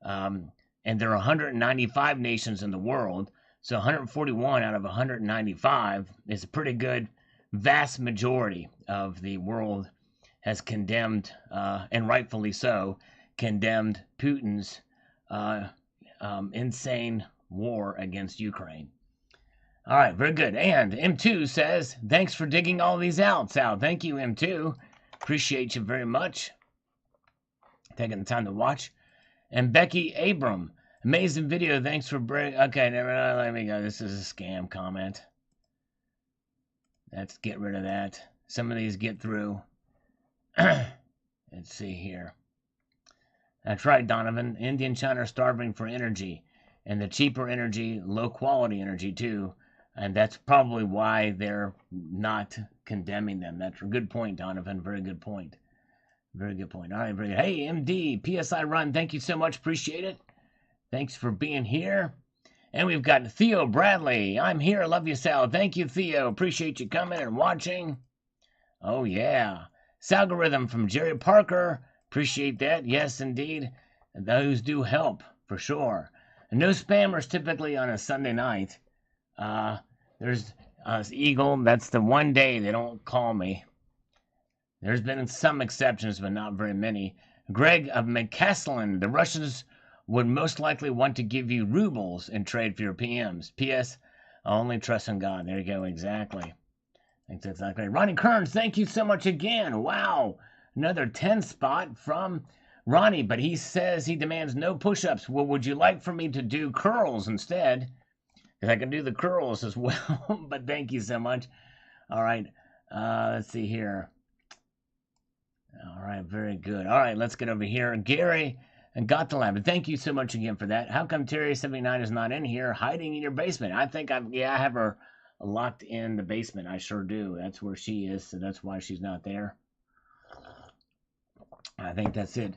And there are 195 nations in the world. So 141 out of 195 is a pretty good, vast majority of the world has condemned, and rightfully so, condemned Putin's insane war against Ukraine. All right, very good. And M2 says, thanks for digging all these out, Sal. Thank you, M2. Appreciate you very much. Taking the time to watch. And Becky Abram, amazing video. Thanks for okay, let me go. This is a scam comment. Let's get rid of that. Some of these get through. Let's see here. That's right, Donovan. India and China are starving for energy. And the cheaper energy, low quality energy too. And that's probably why they're not condemning them. That's a good point, Donovan. Very good point. Very good point. All right, very good. Hey, MD, PSI Run, thank you so much. Appreciate it. Thanks for being here. And we've got Theo Bradley. I'm here. Love you, Sal. Thank you, Theo. Appreciate you coming and watching. Oh, yeah. Salgorithm from Jerry Parker. Appreciate that. Yes, indeed. Those do help, for sure. And no spammers typically on a Sunday night. There's Eagle. That's the one day they don't call me. There's been some exceptions, but not very many. Greg of McCaslin. The Russians would most likely want to give you rubles in trade for your PMs. P.S. I only trust in God. There you go. Exactly. That's exactly. Ronnie Kearns, thank you so much again. Wow. Another 10 spot from Ronnie, but he says he demands no push-ups. Well, would you like for me to do curls instead? Because I can do the curls as well, but thank you so much. All right. Let's see here. All right. Very good. All right. Let's get over here. Gary and Got the Lab. Thank you so much again for that. How come Terry79 is not in here hiding in your basement? I think I have her locked in the basement. I sure do. That's where she is, so that's why she's not there. I think that's it.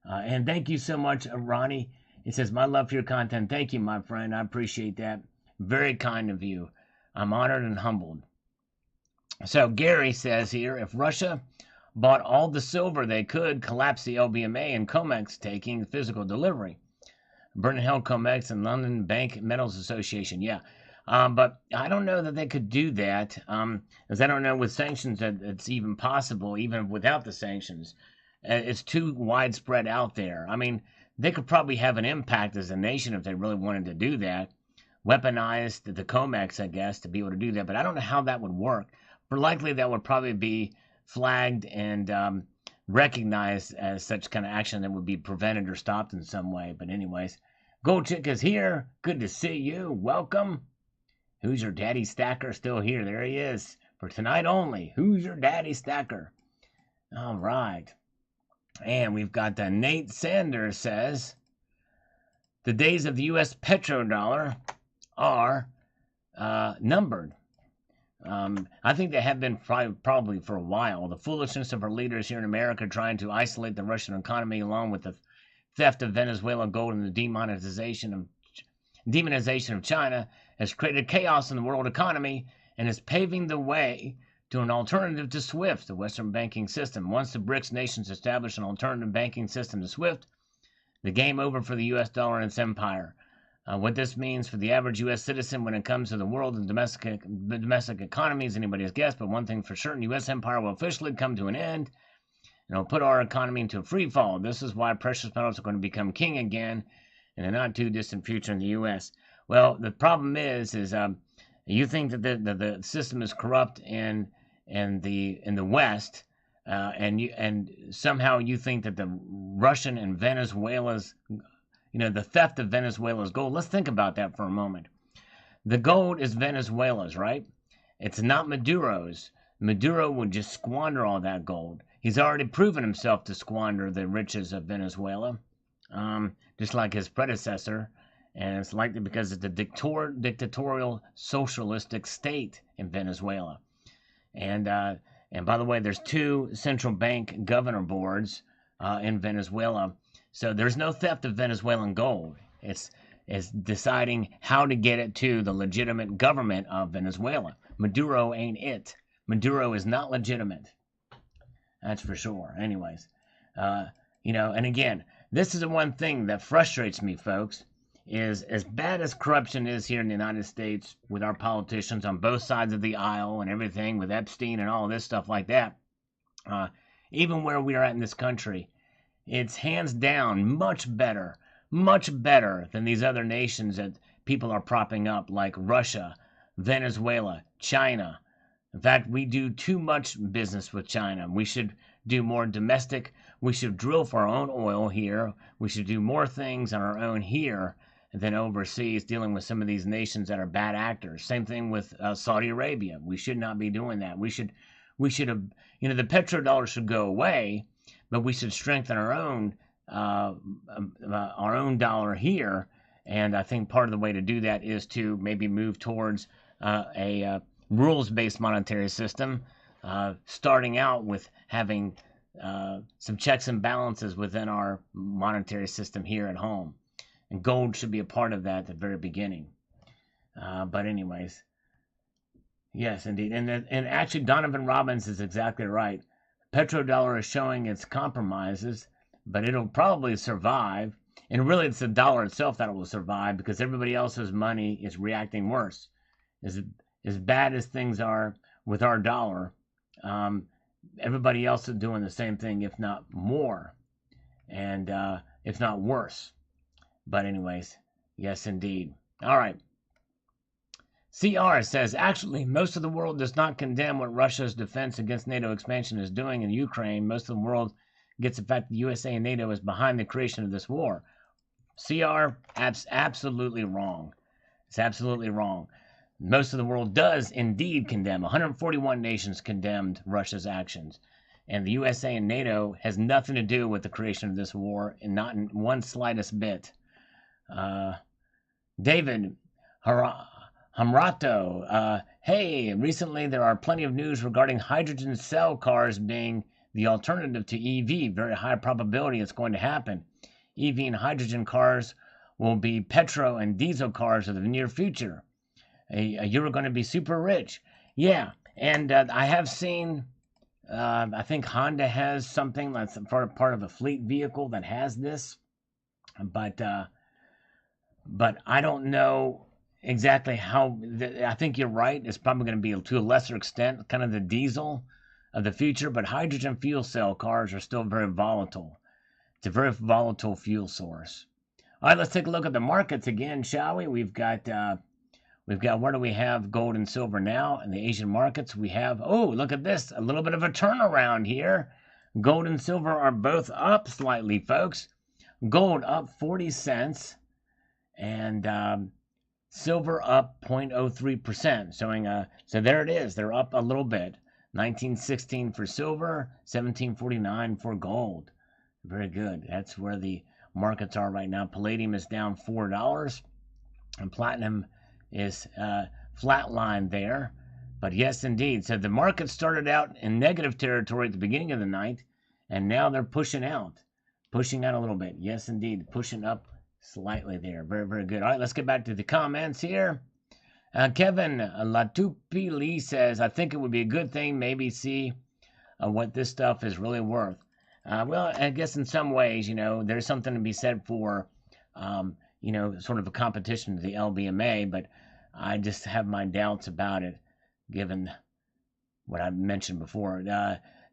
And thank you so much, Ronnie. It says, my love for your content. Thank you, my friend. I appreciate that. Very kind of you. I'm honored and humbled. So Gary says here, if Russia bought all the silver they could, collapse the LBMA and COMEX taking physical delivery. Burton Hill COMEX and London Bank Metals Association. Yeah. But I don't know that they could do that, because I don't know with sanctions that it's even possible, even without the sanctions. It's too widespread out there. I mean, they could probably have an impact as a nation if they really wanted to do that. Weaponize the COMEX, I guess, to be able to do that. But I don't know how that would work. But likely that would probably be flagged and recognized as such kind of action that would be prevented or stopped in some way. But anyways, Gold Chick is here. Good to see you. Welcome. Who's your daddy stacker? Still here. There he is. For tonight only. Who's your daddy stacker? All right. And we've got Nate Sanders says, the days of the U.S. petrodollar are numbered. I think they have been probably for a while. The foolishness of our leaders here in America trying to isolate the Russian economy along with the theft of Venezuela gold and the demonetization of China has created chaos in the world economy and is paving the way to an alternative to SWIFT, the Western banking system. Once the BRICS nations establish an alternative banking system to SWIFT, the game over for the U.S. dollar and its empire. What this means for the average U.S. citizen when it comes to the world and domestic economy is anybody's guess, but one thing for certain, the U.S. empire will officially come to an end, and it'll put our economy into a free fall. This is why precious metals are going to become king again in a not too distant future in the U.S. Well, the problem is you think that the system is corrupt in the West, and somehow you think that the Russian and Venezuela's, the theft of Venezuela's gold. Let's think about that for a moment. The gold is Venezuela's, right? It's not Maduro's. Maduro would just squander all that gold. He's already proven himself to squander the riches of Venezuela, just like his predecessor. And it's likely because it's a dictatorial socialistic state in Venezuela. And by the way, there's 2 central bank governor boards in Venezuela. So there's no theft of Venezuelan gold. It's deciding how to get it to the legitimate government of Venezuela. Maduro ain't it. Maduro is not legitimate. That's for sure. Anyways, and again, this is the one thing that frustrates me, folks, is as bad as corruption is here in the United States with our politicians on both sides of the aisle and everything with Epstein and all this stuff like that, even where we are at in this country, it's hands down much better than these other nations that people are propping up like Russia, Venezuela, China. In fact, we do too much business with China. We should do more domestic. We should drill for our own oil here. We should do more things on our own here than overseas, dealing with some of these nations that are bad actors. Same thing with Saudi Arabia. We should not be doing that. We should have, the petrodollar should go away, but we should strengthen our own dollar here. And I think part of the way to do that is to maybe move towards a rules-based monetary system, starting out with having some checks and balances within our monetary system here at home. And gold should be a part of that at the very beginning. But anyways, yes, indeed. And actually, Donovan Robbins is exactly right. Petrodollar is showing its compromises, but it'll probably survive. And really, it's the dollar itself that will survive because everybody else's money is reacting worse. As bad as things are with our dollar, everybody else is doing the same thing, if not more, and if not worse. But anyways, yes, indeed. All right. CR says, actually, most of the world does not condemn what Russia's defense against NATO expansion is doing in Ukraine. Most of the world gets the fact that the USA and NATO is behind the creation of this war. CR, absolutely wrong. It's absolutely wrong. Most of the world does indeed condemn. 141 nations condemned Russia's actions. And the USA and NATO has nothing to do with the creation of this war, and not in one slightest bit. David Hamrato, hey, recently there are plenty of news regarding hydrogen cell cars being the alternative to EV. Very high probability it's going to happen. EV and hydrogen cars will be petro and diesel cars of the near future. You're going to be super rich. Yeah, and I have seen, I think Honda has something that's part of a fleet vehicle that has this, but I don't know exactly how. I think you're right. It's probably going to be to a lesser extent kind of the diesel of the future, but hydrogen fuel cell cars are still very volatile. It's a very volatile fuel source. All right, let's take a look at the markets again, shall we? We've got where do we have gold and silver now in the Asian markets? We have, oh, look at this, a little bit of a turnaround here. Gold and silver are both up slightly, folks. Gold up 40 cents and silver up 0.03%, showing so there it is. They're up a little bit. 1916 for silver, 1749 for gold. Very good. That's where the markets are right now. Palladium is down $4, and platinum is flatlined there. But yes, indeed. So the market started out in negative territory at the beginning of the night, and now they're pushing out a little bit. Yes, indeed, pushing up slightly there. Very, very good. All right, let's get back to the comments here. Kevin Latupili says, I think it would be a good thing, maybe see what this stuff is really worth. Well, I guess in some ways, there's something to be said for, sort of a competition to the LBMA, but I just have my doubts about it, given what I mentioned before.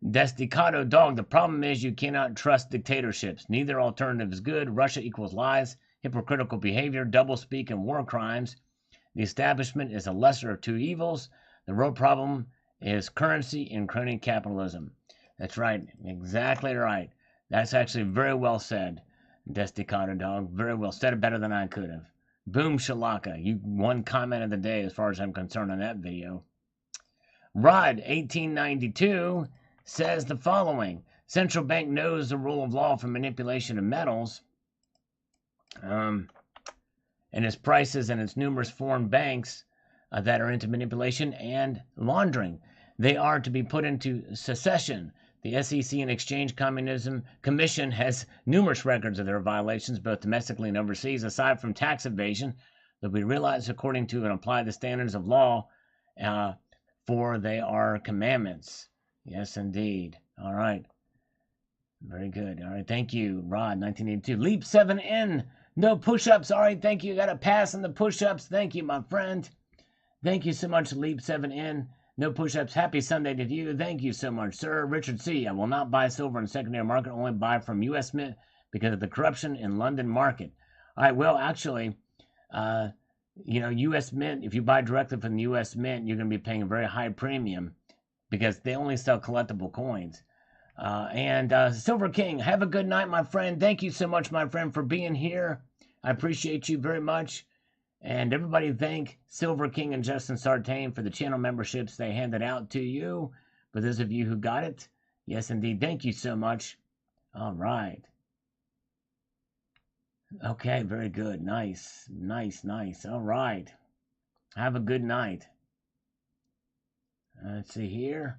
Desticado Dog, the problem is you cannot trust dictatorships. Neither alternative is good. Russia equals lies, hypocritical behavior, doublespeak, and war crimes. The establishment is a lesser of two evils. The real problem is currency and crony capitalism. That's right. Exactly right. That's actually very well said, Desticado Dog. Very well. Said it better than I could have. Boom shalaka. You won comment of the day as far as I'm concerned on that video. Rod 1892 says the following. Central bank knows the rule of law for manipulation of metals. And its prices and its numerous foreign banks that are into manipulation and laundering. They are to be put into secession. The SEC and Exchange Commission has numerous records of their violations, both domestically and overseas, aside from tax evasion, that we realize according to and apply the standards of law, for they are commandments. Yes, indeed. All right. Very good. All right. Thank you, Rod, 1982. Leap 7N. No push-ups. All right. Thank you. Got a pass on the push-ups. Thank you, my friend. Thank you so much, Leap 7N. No push-ups. Happy Sunday to you. Thank you so much, sir. Richard C. I will not buy silver in secondary market. Only buy from U.S. Mint because of the corruption in London market. All right. Well, actually, you know, U.S. Mint, if you buy directly from the U.S. Mint, you're going to be paying a very high premium because they only sell collectible coins. Silver King, have a good night, my friend. Thank you so much, my friend, for being here. I appreciate you very much. And everybody thank Silver King and Justin Sartain for the channel memberships they handed out to you. For those of you who got it, yes, indeed. Thank you so much. All right. Okay, very good. Nice, nice, nice. All right. Have a good night. Let's see here.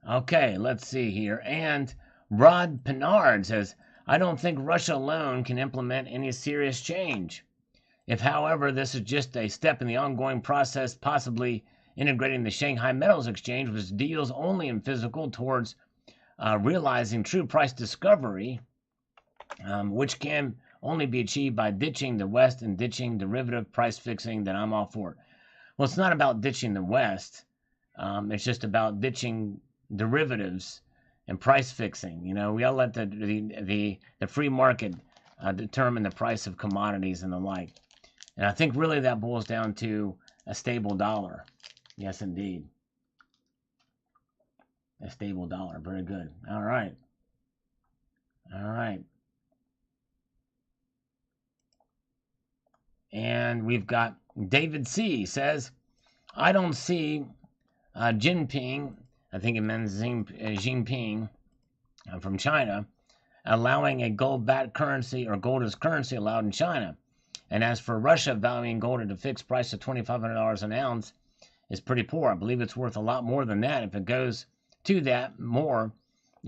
Okay, let's see here. And Rod Pinard says, I don't think Russia alone can implement any serious change. If, however, this is just a step in the ongoing process, possibly integrating the Shanghai Metals Exchange, which deals only in physical, towards realizing true price discovery, which can only be achieved by ditching the West and ditching derivative price fixing, then I'm all for it. Well, it's not about ditching the West. It's just about ditching derivatives and price fixing. You know, we all let the free market determine the price of commodities and the like. And I think really that boils down to a stable dollar. Yes, indeed. A stable dollar. Very good. All right. All right. And we've got David C. says, I don't see Jinping, I think it means Jinping from China, allowing a gold-backed currency or gold as currency allowed in China. And as for Russia valuing gold at a fixed price of $2,500 an ounce is pretty poor. I believe it's worth a lot more than that if it goes to that, more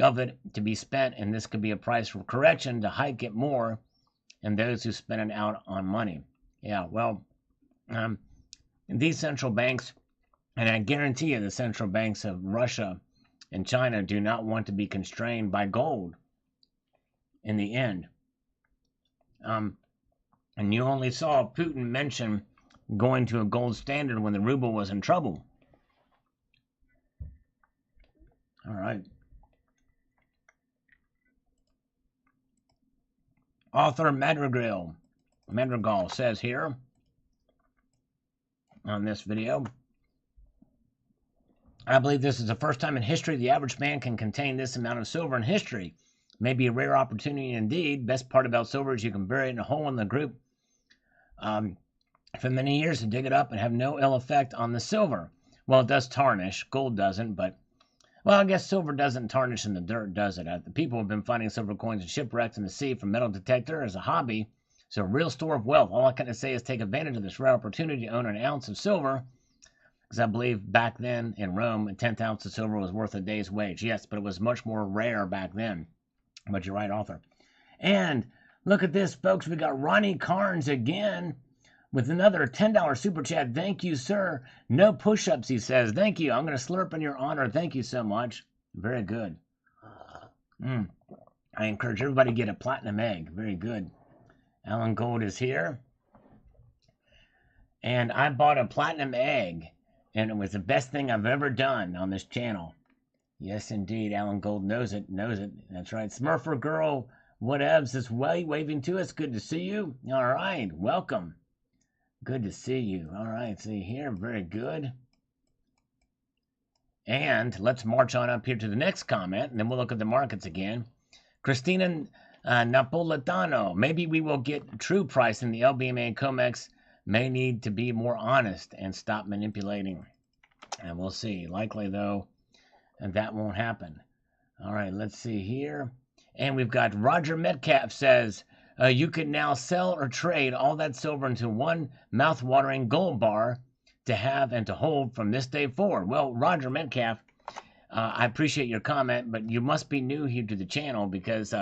of it to be spent, and this could be a price for correction to hike it more, and those who spend it out on money. Yeah, well, these central banks, and I guarantee you the central banks of Russia and China do not want to be constrained by gold in the end. And you only saw Putin mention going to a gold standard when the ruble was in trouble. All right. Author Madrigal says here on this video, I believe this is the first time in history the average man can contain this amount of silver in history. Maybe a rare opportunity indeed. Best part about silver is you can bury it in a hole in the group for many years and dig it up and have no ill effect on the silver. Well, it does tarnish. Gold doesn't, but, well, I guess silver doesn't tarnish in the dirt, does it? The people have been finding silver coins in shipwrecks in the sea from metal detector as a hobby. So a real store of wealth. All I can say is take advantage of this rare opportunity to own an ounce of silver, because I believe back then in Rome, a 10th ounce of silver was worth a day's wage. Yes, but it was much more rare back then. But you're right, author. And look at this, folks. We got Ronnie Carnes again with another $10 super chat. Thank you, sir. No push-ups, he says. Thank you. I'm going to slurp in your honor. Thank you so much. Very good. I encourage everybody to get a platinum egg. Very good. Alan Gold is here. And I bought a platinum egg, and it was the best thing I've ever done on this channel. Yes, indeed. Alan Gold knows it. Knows it. That's right. Smurfer Girl, whatevs is waving to us. Good to see you. All right. Welcome. Good to see you. All right. See here. Very good. And let's march on up here to the next comment, and then we'll look at the markets again. Christina Napolitano. Maybe we will get true price in the LBMA and COMEX. May need to be more honest and stop manipulating. And we'll see. Likely, though, and that won't happen. All right, let's see here. And we've got Roger Metcalf says, you can now sell or trade all that silver into one mouth-watering gold bar to have and to hold from this day forward. Well, Roger Metcalf, I appreciate your comment, but you must be new here to the channel, because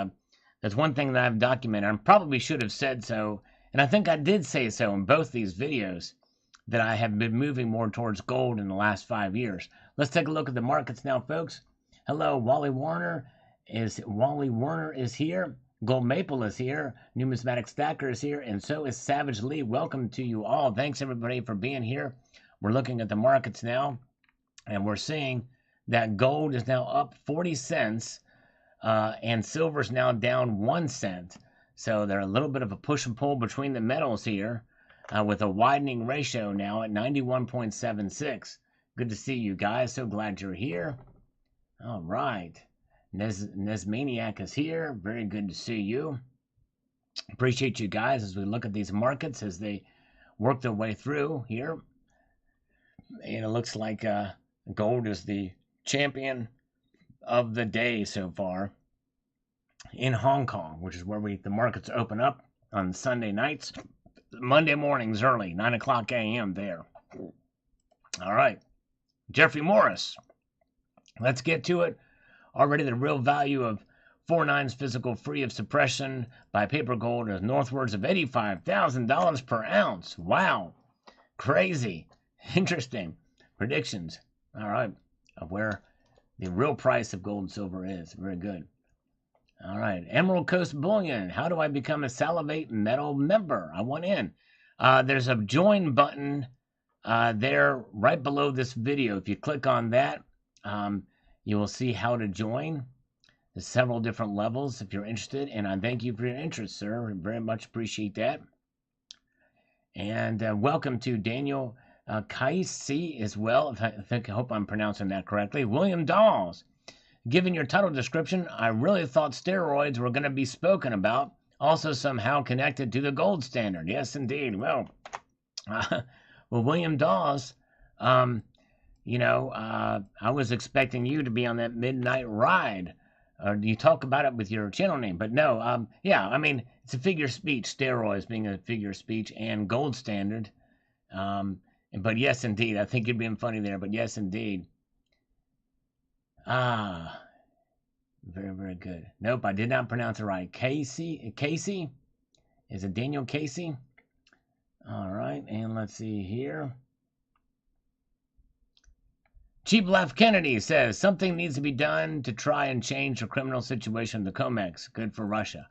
that's one thing that I've documented. I probably should have said so, and I think I did say so in both these videos, that I have been moving more towards gold in the last 5 years. Let's take a look at the markets now, folks. Hello, Wally Warner is here. Gold Maple is here. Numismatic Stacker is here, and so is Savage Lee. Welcome to you all. Thanks, everybody, for being here. We're looking at the markets now, and we're seeing that gold is now up 40 cents, and silver's now down 1 cent. So they're a little bit of a push and pull between the metals here, with a widening ratio now at 91.76. Good to see you guys. So glad you're here. All right. Nesmaniac is here. Very good to see you. Appreciate you guys as we look at these markets as they work their way through here. And it looks like gold is the champion of the day so far in Hong Kong, which is where the markets open up on Sunday nights, Monday mornings early, 9 o'clock a.m. there. All right. Jeffrey Morris. Let's get to it. Already the real value of 4.9's physical free of suppression by paper gold is northwards of $85,000 per ounce. Wow. Crazy. Interesting. Predictions. All right. Of where the real price of gold and silver is. Very good. All right. Emerald Coast Bullion. How do I become a Salivate Metal member? I want in. There's a join button there right below this video. If you click on that, you will see how to join. There's several different levels if you're interested, and I thank you for your interest, sir. I very much appreciate that. And welcome to Daniel Kaisi as well. I hope I'm pronouncing that correctly. William Dawes. Given your title description, I really thought steroids were going to be spoken about, also somehow connected to the gold standard. Yes, indeed. Well, William Dawes, I was expecting you to be on that midnight ride. You talk about it with your channel name, but no. Yeah, I mean, it's a figure of speech, steroids being a figure of speech and gold standard. But yes, indeed. I think you're being funny there, but yes, indeed. Very, very good. Nope, I did not pronounce it right. Casey? Is it Daniel Casey? All right, and let's see here. Cheap Left Kennedy says, something needs to be done to try and change the criminal situation of the COMEX. Good for Russia.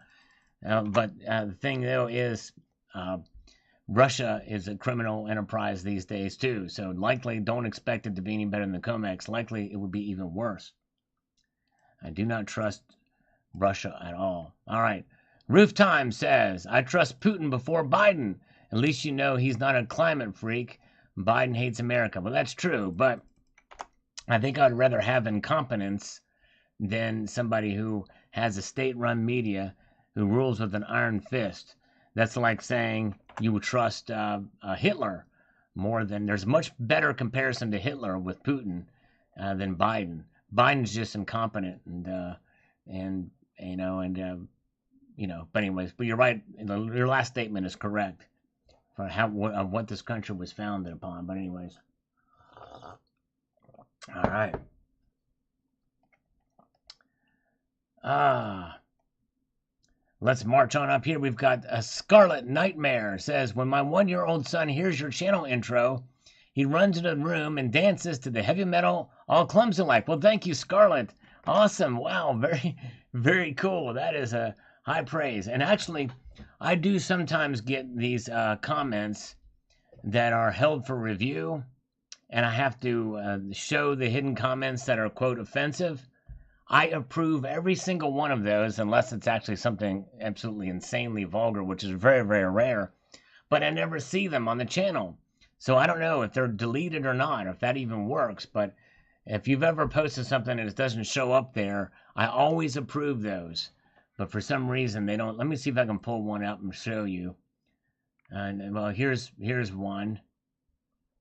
But the thing, though, is Russia is a criminal enterprise these days, too. So likely don't expect it to be any better than the COMEX. Likely it would be even worse. I do not trust Russia at all. All right. Roof Time says, I trust Putin before Biden. At least you know he's not a climate freak. Biden hates America. Well, that's true, but I think I'd rather have incompetence than somebody who has a state-run media who rules with an iron fist. That's like saying you would trust Hitler more than... There's much better comparison to Hitler with Putin than Biden. Biden's just incompetent, but anyways, but you're right. Your last statement is correct for what this country was founded upon. But anyways, all right. Let's march on up here. We've got a Scarlet Nightmare says, when my 1-year-old son hears your channel intro, he runs into the room and dances to the heavy metal, all clumsy like. Well, thank you, Scarlet. Awesome. Wow. Very, very cool. That is a high praise. And actually, I do sometimes get these comments that are held for review, and I have to show the hidden comments that are, quote, offensive. I approve every single one of those, unless it's actually something absolutely insanely vulgar, which is very, very rare. But I never see them on the channel. So I don't know if they're deleted or not, or if that even works. But if you've ever posted something and it doesn't show up there, I always approve those. But for some reason, they don't. Let me see if I can pull one out and show you. And well, here's one.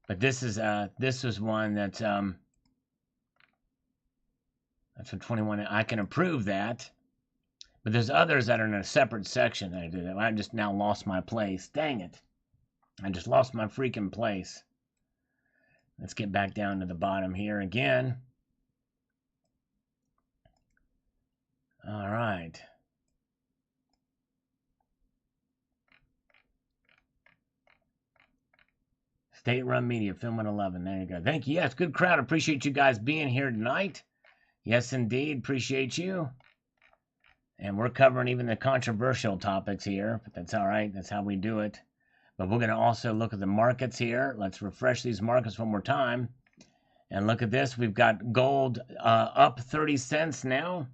But this is one that's for 21. I can approve that. But there's others that are in a separate section that I do that. I just now lost my place. Dang it. I just lost my freaking place. Let's get back down to the bottom here again. All right. State-run media, film at 11. There you go. Thank you. Yes, good crowd. Appreciate you guys being here tonight. Yes, indeed. Appreciate you. And we're covering even the controversial topics here, but that's all right. That's how we do it. But we're going to also look at the markets here. Let's refresh these markets one more time. And look at this. We've got gold up 30 cents now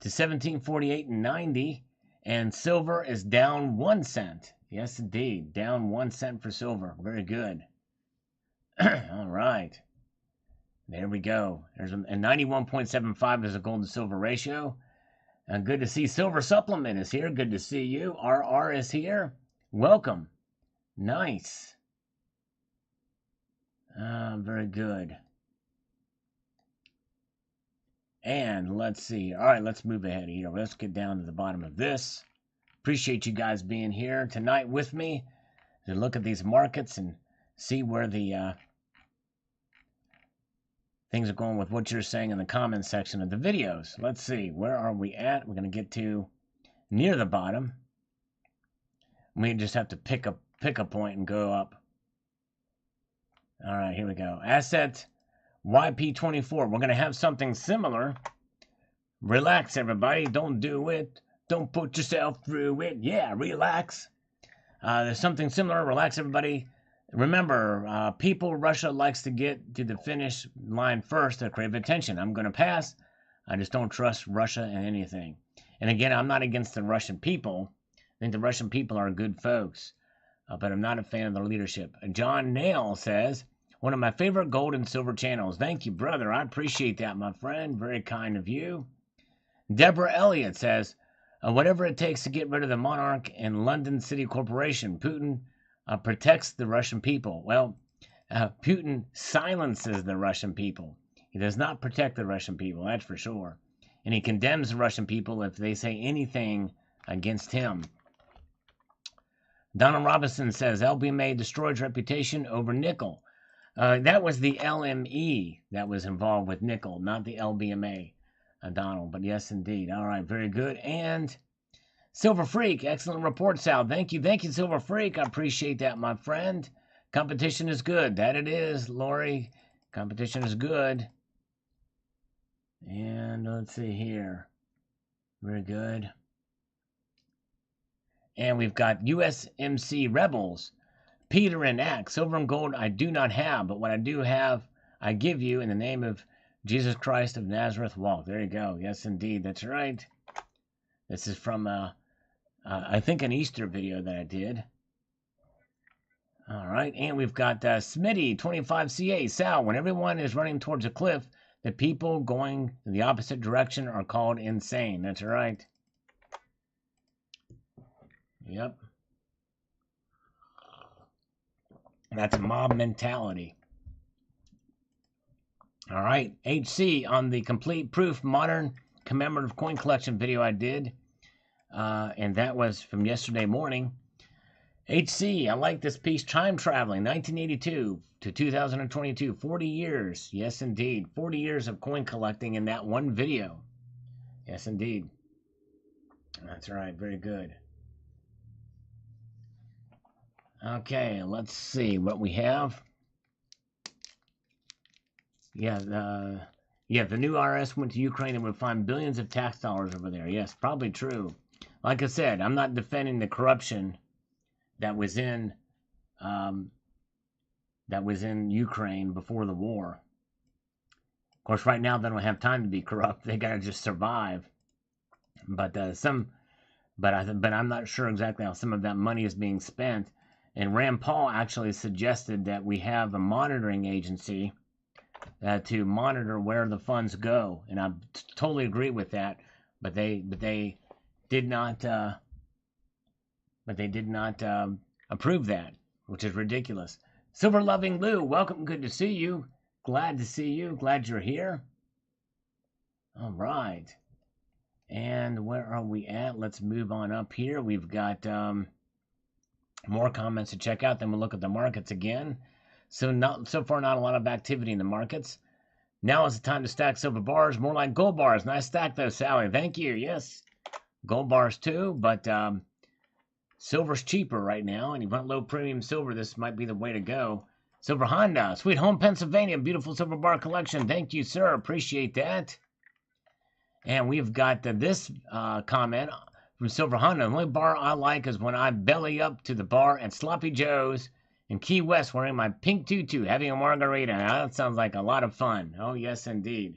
to 1748.90. And silver is down 1 cent. Yes, indeed. Down 1 cent for silver. Very good. All right. There we go. There's a 91.75 is a gold to silver ratio. Good to see Silver Supplement is here. Good to see you. RR is here. Welcome. Nice. Very good. And let's see. All right, let's move ahead here. Let's get down to the bottom of this. Appreciate you guys being here tonight with me to look at these markets and see where the things are going with what you're saying in the comments section of the videos. Let's see. Where are we at? We're going to get to near the bottom. We just have to pick a point and go up. All right, here we go. Asset YP24. We're going to have something similar. Relax, everybody. Don't do it. Don't put yourself through it. Yeah, relax. There's something similar. Relax, everybody. Remember, Russia likes to get to the finish line first to crave attention. I'm going to pass. I just don't trust Russia in anything. And again, I'm not against the Russian people. I think the Russian people are good folks. But I'm not a fan of their leadership. John Nail says, one of my favorite gold and silver channels. Thank you, brother. I appreciate that, my friend. Very kind of you. Deborah Elliott says, whatever it takes to get rid of the monarch in London City Corporation. Putin protects the Russian people. Well, Putin silences the Russian people. He does not protect the Russian people, that's for sure. And he condemns the Russian people if they say anything against him. Donald Robinson says, LBMA destroys reputation over nickel. That was the LME that was involved with nickel, not the LBMA, Donald. But yes, indeed. All right, very good. And Silver Freak, excellent report, Sal. Thank you, Silver Freak. I appreciate that, my friend. Competition is good. That it is, Lori. Competition is good. And let's see here. Very good. And we've got USMC Rebels. Peter and Axe. Silver and gold I do not have, but what I do have, I give you in the name of Jesus Christ of Nazareth walk. There you go. Yes, indeed. That's right. This is from, I think, an Easter video that I did. All right. And we've got Smitty, 25CA. Sal, when everyone is running towards a cliff, the people going in the opposite direction are called insane. That's right. Yep. That's a mob mentality. All right. HC on the complete proof modern commemorative coin collection video I did. And that was from yesterday morning. HC, I like this piece. Time traveling, 1982 to 2022. 40 years. Yes, indeed. 40 years of coin collecting in that one video. Yes, indeed. That's right. Very good. Okay, let's see what we have. Yeah, the new RS went to Ukraine and would find billions of tax dollars over there. Yes, probably true. Like I said, I'm not defending the corruption that was in Ukraine before the war. Of course, right now they don't have time to be corrupt. They gotta just survive. But I'm not sure exactly how some of that money is being spent. And Rand Paul actually suggested that we have a monitoring agency to monitor where the funds go, and I totally agree with that. But they did not. Approve that, which is ridiculous. Silver Loving Lou, welcome. Good to see you. Glad to see you. Glad you're here. All right. And where are we at? Let's move on up here. We've got more comments to check out. Then we'll look at the markets again. So far, not a lot of activity in the markets. Now is the time to stack silver bars, more like gold bars. Nice stack though, Sally. Thank you. Yes, gold bars too, but silver's cheaper right now. And you want low premium silver, this might be the way to go. Silver Honda, Sweet Home, Pennsylvania. Beautiful silver bar collection. Thank you, sir. Appreciate that. And we've got this comment from Silver Honda. The only bar I like is when I belly up to the bar at Sloppy Joe's in Key West wearing my pink tutu, having a margarita. Now, that sounds like a lot of fun. Oh, yes, indeed.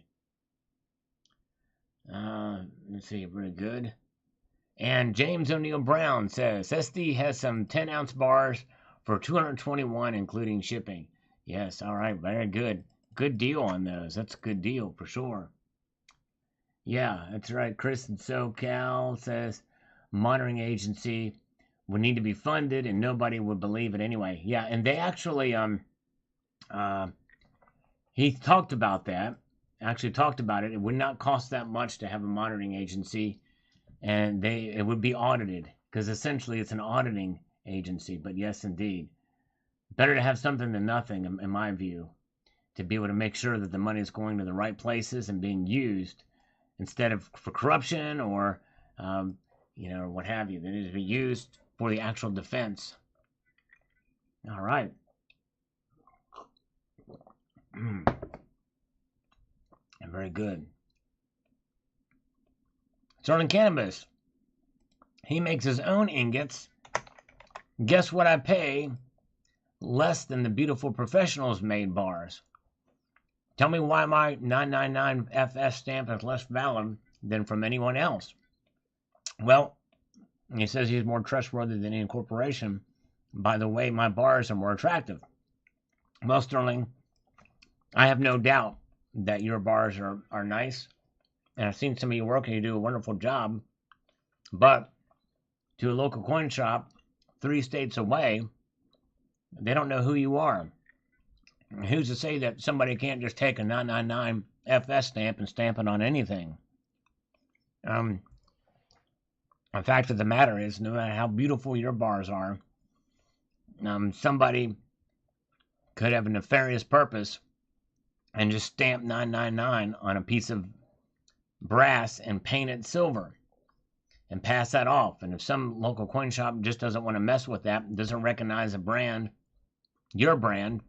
Let's see. Very good. And James O'Neill Brown says SD has some 10-ounce bars for $221, including shipping. Yes, all right, very good. Good deal on those. That's a good deal for sure. Yeah, that's right. Chris in SoCal says monitoring agency would need to be funded and nobody would believe it anyway. Yeah, and they actually he talked about that. Actually talked about it. It would not cost that much to have a monitoring agency, and it would be audited because essentially it's an auditing agency. But yes, indeed, better to have something than nothing, in my view, to be able to make sure that the money is going to the right places and being used instead of for corruption or or what have you. That it is to be used for the actual defense. All right. Very good. Sterling Cannabis. He makes his own ingots. Guess what I pay less than the beautiful professionals made bars? Tell me why my 999 FS stamp is less valid than from anyone else. Well, he says he's more trustworthy than any corporation. By the way, my bars are more attractive. Well, Sterling, I have no doubt that your bars are nice. And I've seen some of your work and you do a wonderful job. But to a local coin shop 3 states away, they don't know who you are. Who's to say that somebody can't just take a 999 FS stamp and stamp it on anything? The fact of the matter is, no matter how beautiful your bars are, somebody could have a nefarious purpose and just stamp 999 on a piece of brass and paint it silver and pass that off. And if some local coin shop just doesn't want to mess with that, doesn't recognize a brand, your brand,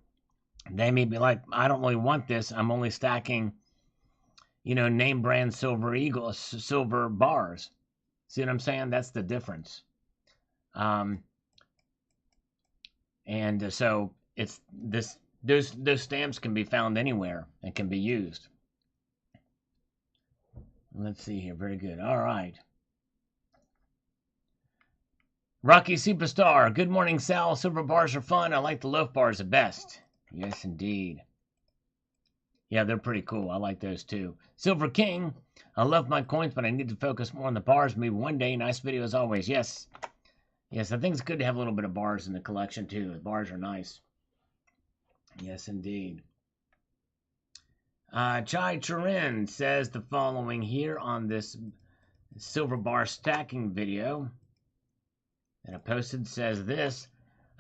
they may be like, I don't really want this. I'm only stacking, name brand silver bars. See what I'm saying? That's the difference. And so it's this. Those stamps can be found anywhere and can be used. Let's see here. Very good. All right. Rocky Superstar. Good morning, Sal. Silver bars are fun. I like the loaf bars the best. Yes, indeed. Yeah, they're pretty cool. I like those too. Silver King. I love my coins, but I need to focus more on the bars. Maybe one day. Nice video as always. Yes. Yes, I think it's good to have a little bit of bars in the collection too. The bars are nice. Yes, indeed. Chai Churin says the following here on this silver bar stacking video that I posted. Says this: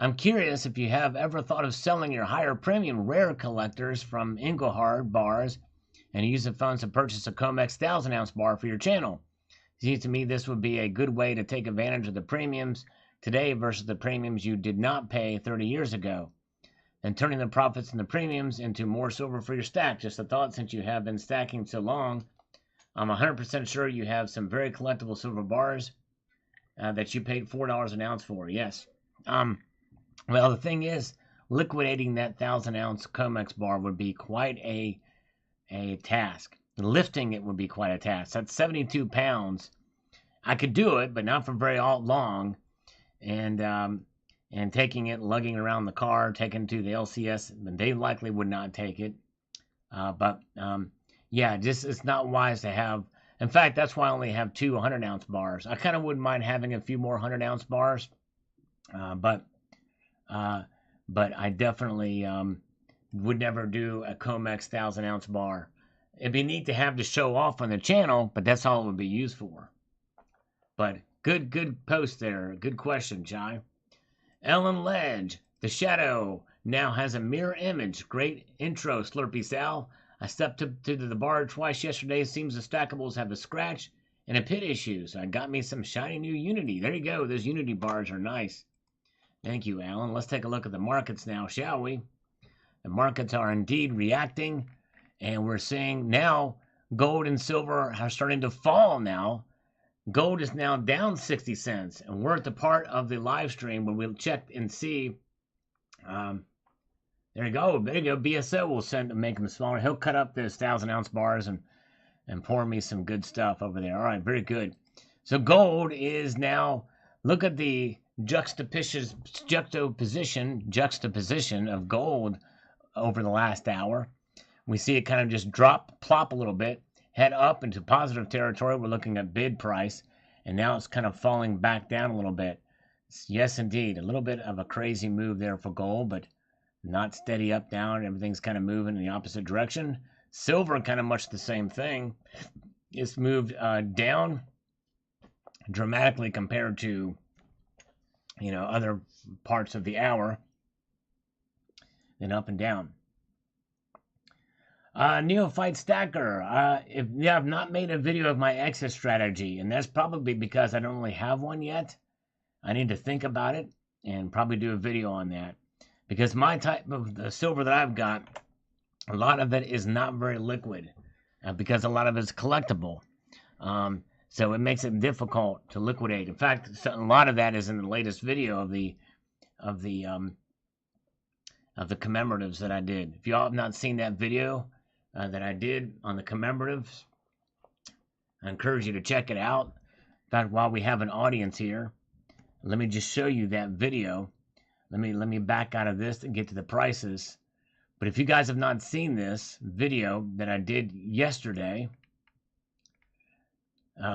I'm curious if you have ever thought of selling your higher premium rare collectors from Engelhard bars and use the funds to purchase a COMEX 1,000-ounce bar for your channel. It seems to me this would be a good way to take advantage of the premiums today versus the premiums you did not pay 30 years ago, and turning the profits and the premiums into more silver for your stack. Just a thought, since you have been stacking so long, I'm 100% sure you have some very collectible silver bars that you paid $4 an ounce for. Yes. Well, the thing is, liquidating that 1,000-ounce COMEX bar would be quite a task. Lifting it would be quite a task. That's 72 pounds. I could do it, but not for very long. And taking it, lugging it around the car, taking it to the LCS, they likely would not take it. Yeah, just it's not wise to have. In fact, that's why I only have 2 100-ounce bars. I kind of wouldn't mind having a few more 100-ounce bars, but I definitely would never do a COMEX 1,000-ounce bar. It'd be neat to have to show off on the channel, but that's all it would be used for. But good post there. Good question, Jai. Ellen Ledge, the shadow now has a mirror image. Great intro, Slurpy Sal. I stepped up to the bar twice yesterday. Seems the stackables have a scratch and a pit issue, so I got me some shiny new Unity. There you go. Those Unity bars are nice. Thank you, Alan. Let's take a look at the markets now, shall we? The markets are indeed reacting, and we're seeing now gold and silver are starting to fall now. Gold is now down 60 cents, and we're at the part of the live stream where we'll check and see. There you go. There you go. BSO will make them smaller. He'll cut up those 1,000-ounce bars and pour me some good stuff over there. All right, very good. So gold is now, look at the juxtaposition of gold over the last hour. We see it kind of just plop a little bit, head up into positive territory. We're looking at bid price, and now it's kind of falling back down a little bit. Yes, indeed, a little bit of a crazy move there for gold, but not steady up, down. Everything's kind of moving in the opposite direction. Silver, kind of much the same thing. It's moved down dramatically compared to, other parts of the hour, then up and down. Neophyte Stacker, I've not made a video of my exit strategy, and that's probably because I don't really have one yet. I need to think about it and probably do a video on that, because my type of the silver that I've got, a lot of it is not very liquid, because a lot of it's collectible. So it makes it difficult to liquidate. In fact, a lot of that is in the latest video of the commemoratives that I did. If y'all have not seen that video that I did on the commemoratives, I encourage you to check it out. In fact, while we have an audience here, let me just show you that video. Let me back out of this and get to the prices. But if you guys have not seen this video that I did yesterday,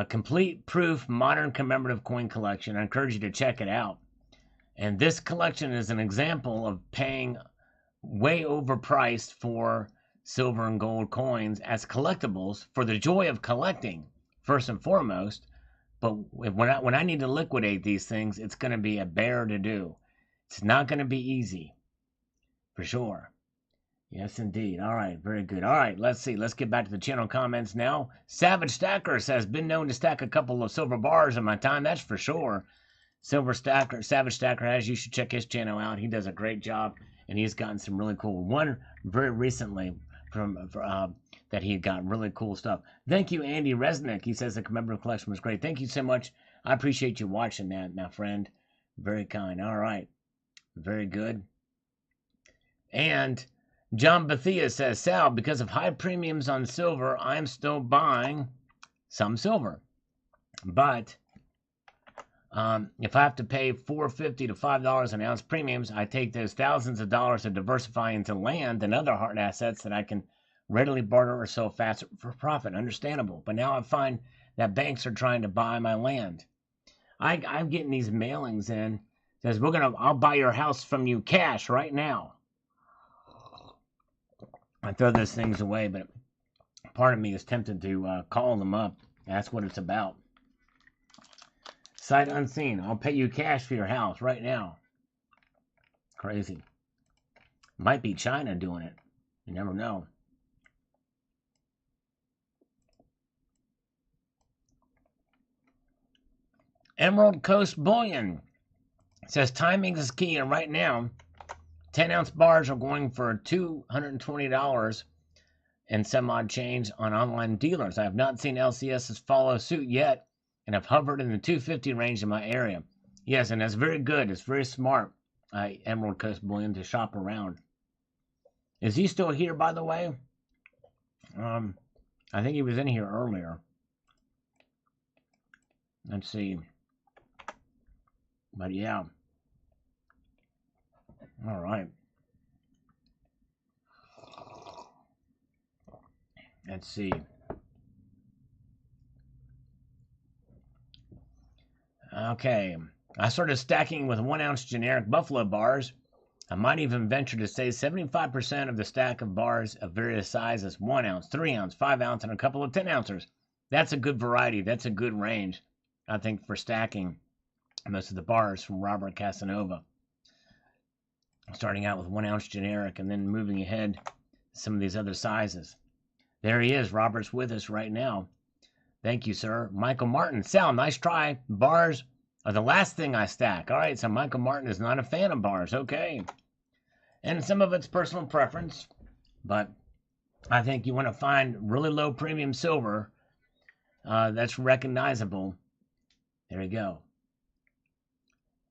Complete Proof Modern Commemorative Coin Collection, I encourage you to check it out. And this collection is an example of paying way overpriced for silver and gold coins as collectibles for the joy of collecting, first and foremost. But when I need to liquidate these things, it's going to be a bear to do. It's not going to be easy, for sure. Yes, indeed. All right, very good. All right, let's see. Let's get back to the channel comments now. Savage Stacker says, been known to stack a couple of silver bars in my time. That's for sure. Savage Stacker has. You should check his channel out. He does a great job, and he's gotten some really cool. One very recently that he got really cool stuff. Thank you, Andy Resnick. He says the commemorative collection was great. Thank you so much. I appreciate you watching that, my friend. Very kind. All right. Very good. And John Bethia says, Sal, because of high premiums on silver, I'm still buying some silver. But if I have to pay $4.50 to $5 an ounce premiums, I take those thousands of dollars to diversify into land and other hard assets that I can readily barter or sell faster for profit. Understandable. But now I find that banks are trying to buy my land. I'm getting these mailings in. Says, I'll buy your house from you cash right now. I throw those things away, but part of me is tempted to call them up. That's what it's about. Sight unseen. I'll pay you cash for your house right now. Crazy. Might be China doing it. You never know. Emerald Coast Bullion says timing is key, and right now 10-ounce bars are going for $220 and some odd change on online dealers. I have not seen LCSs follow suit yet, and have hovered in the $250 range in my area. Yes, and that's very good. It's very smart, Emerald Coast Bullion, to shop around. Is he still here, by the way? I think he was in here earlier. Let's see. But yeah. All right. Let's see. Okay. I started stacking with 1-ounce generic Buffalo bars. I might even venture to say 75% of the stack of bars of various sizes, 1 ounce, 3 ounce, 5 ounce, and a couple of 10 ounces. That's a good variety. That's a good range, I think, for stacking most of the bars from Robert Casanova. Starting out with 1 ounce generic and then moving ahead to some of these other sizes. There he is. Robert's with us right now. Thank you, sir. Michael Martin. Sal, nice try. Bars are the last thing I stack. All right, so Michael Martin is not a fan of bars. Okay. And some of it's personal preference, but I think you want to find really low premium silver that's recognizable. There you go.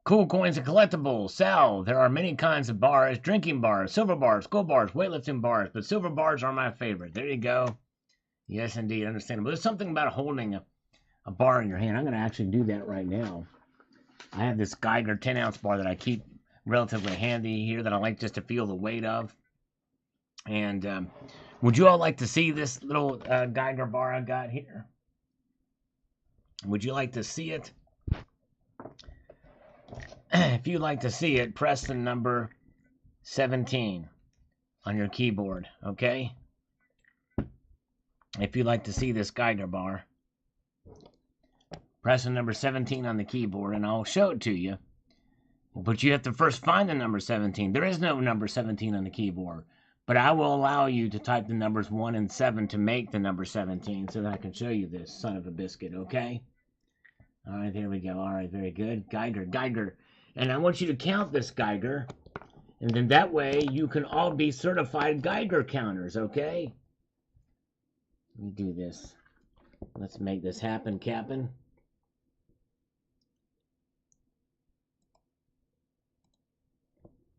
Cool coins and collectibles. Sal, there are many kinds of bars. Drinking bars, silver bars, gold bars, weightlifting bars, but silver bars are my favorite. There you go. Yes, indeed. Understandable. There's something about holding a bar in your hand. I'm going to actually do that right now. I have this Geiger 10-ounce bar that I keep relatively handy here that I like just to feel the weight of. And would you all like to see this little Geiger bar I got here? Would you like to see it? If you'd like to see it, press the number 17 on your keyboard, okay? If you'd like to see this Geiger bar, press the number 17 on the keyboard and I'll show it to you. But you have to first find the number 17. There is no number 17 on the keyboard. But I will allow you to type the numbers 1 and 7 to make the number 17 so that I can show you this son of a biscuit, okay? All right, there we go. All right, very good. Geiger. And I want you to count this Geiger. And then that way you can all be certified Geiger counters, okay? Let me do this. Let's make this happen, Captain.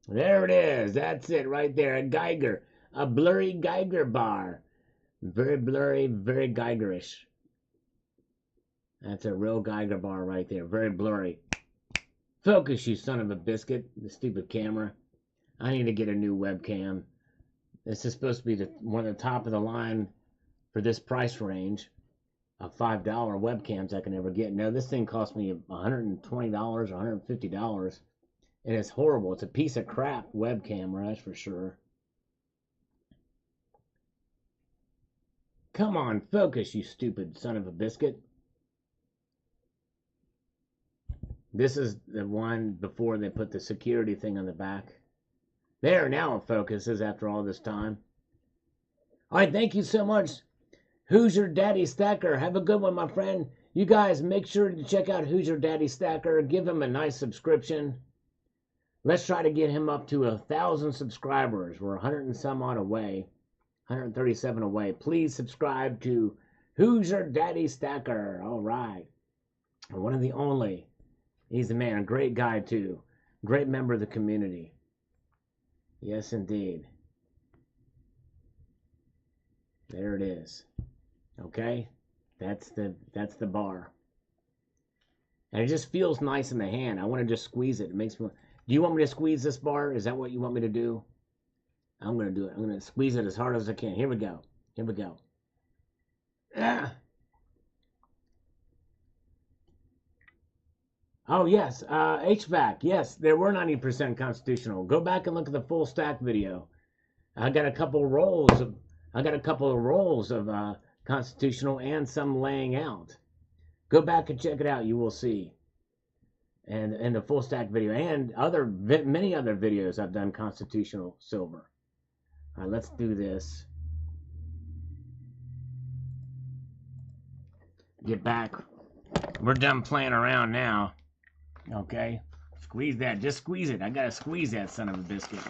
There it is. That's it right there. A Geiger. A blurry Geiger bar. Very blurry, very Geigerish. That's a real Geiger bar right there. Very blurry. Focus, you son of a biscuit. The stupid camera. I need to get a new webcam. This is supposed to be one of the top of the line for this price range of $5 webcams I can ever get. No, this thing cost me $120 or $150. And it's horrible. It's a piece of crap web camera, that's for sure. Come on, focus, you stupid son of a biscuit. This is the one before they put the security thing on the back. There, now it focuses after all this time. All right, thank you so much. Who's Your Daddy Stacker? Have a good one, my friend. You guys make sure to check out Who's Your Daddy Stacker. Give him a nice subscription. Let's try to get him up to 1,000 subscribers. We're 100 and some odd away. 137 away. Please subscribe to Who's Your Daddy Stacker. All right. One of the only. He's a man. A great guy, too. Great member of the community. Yes, indeed. There it is. Okay? That's the bar. And it just feels nice in the hand. I want to just squeeze it. It makes me... Do you want me to squeeze this bar? Is that what you want me to do? I'm going to do it. I'm going to squeeze it as hard as I can. Here we go. Here we go. Ah. Oh, yes. HVAC. Yes, there were 90% constitutional. Go back and look at the full stack video. I got a couple of rolls of constitutional and some laying out. Go back and check it out. You will see. And the full stack video and many other videos I've done constitutional silver. All right, let's do this. Get back. We're done playing around now. Okay, squeeze that. Just squeeze it. I gotta squeeze that son of a biscuit.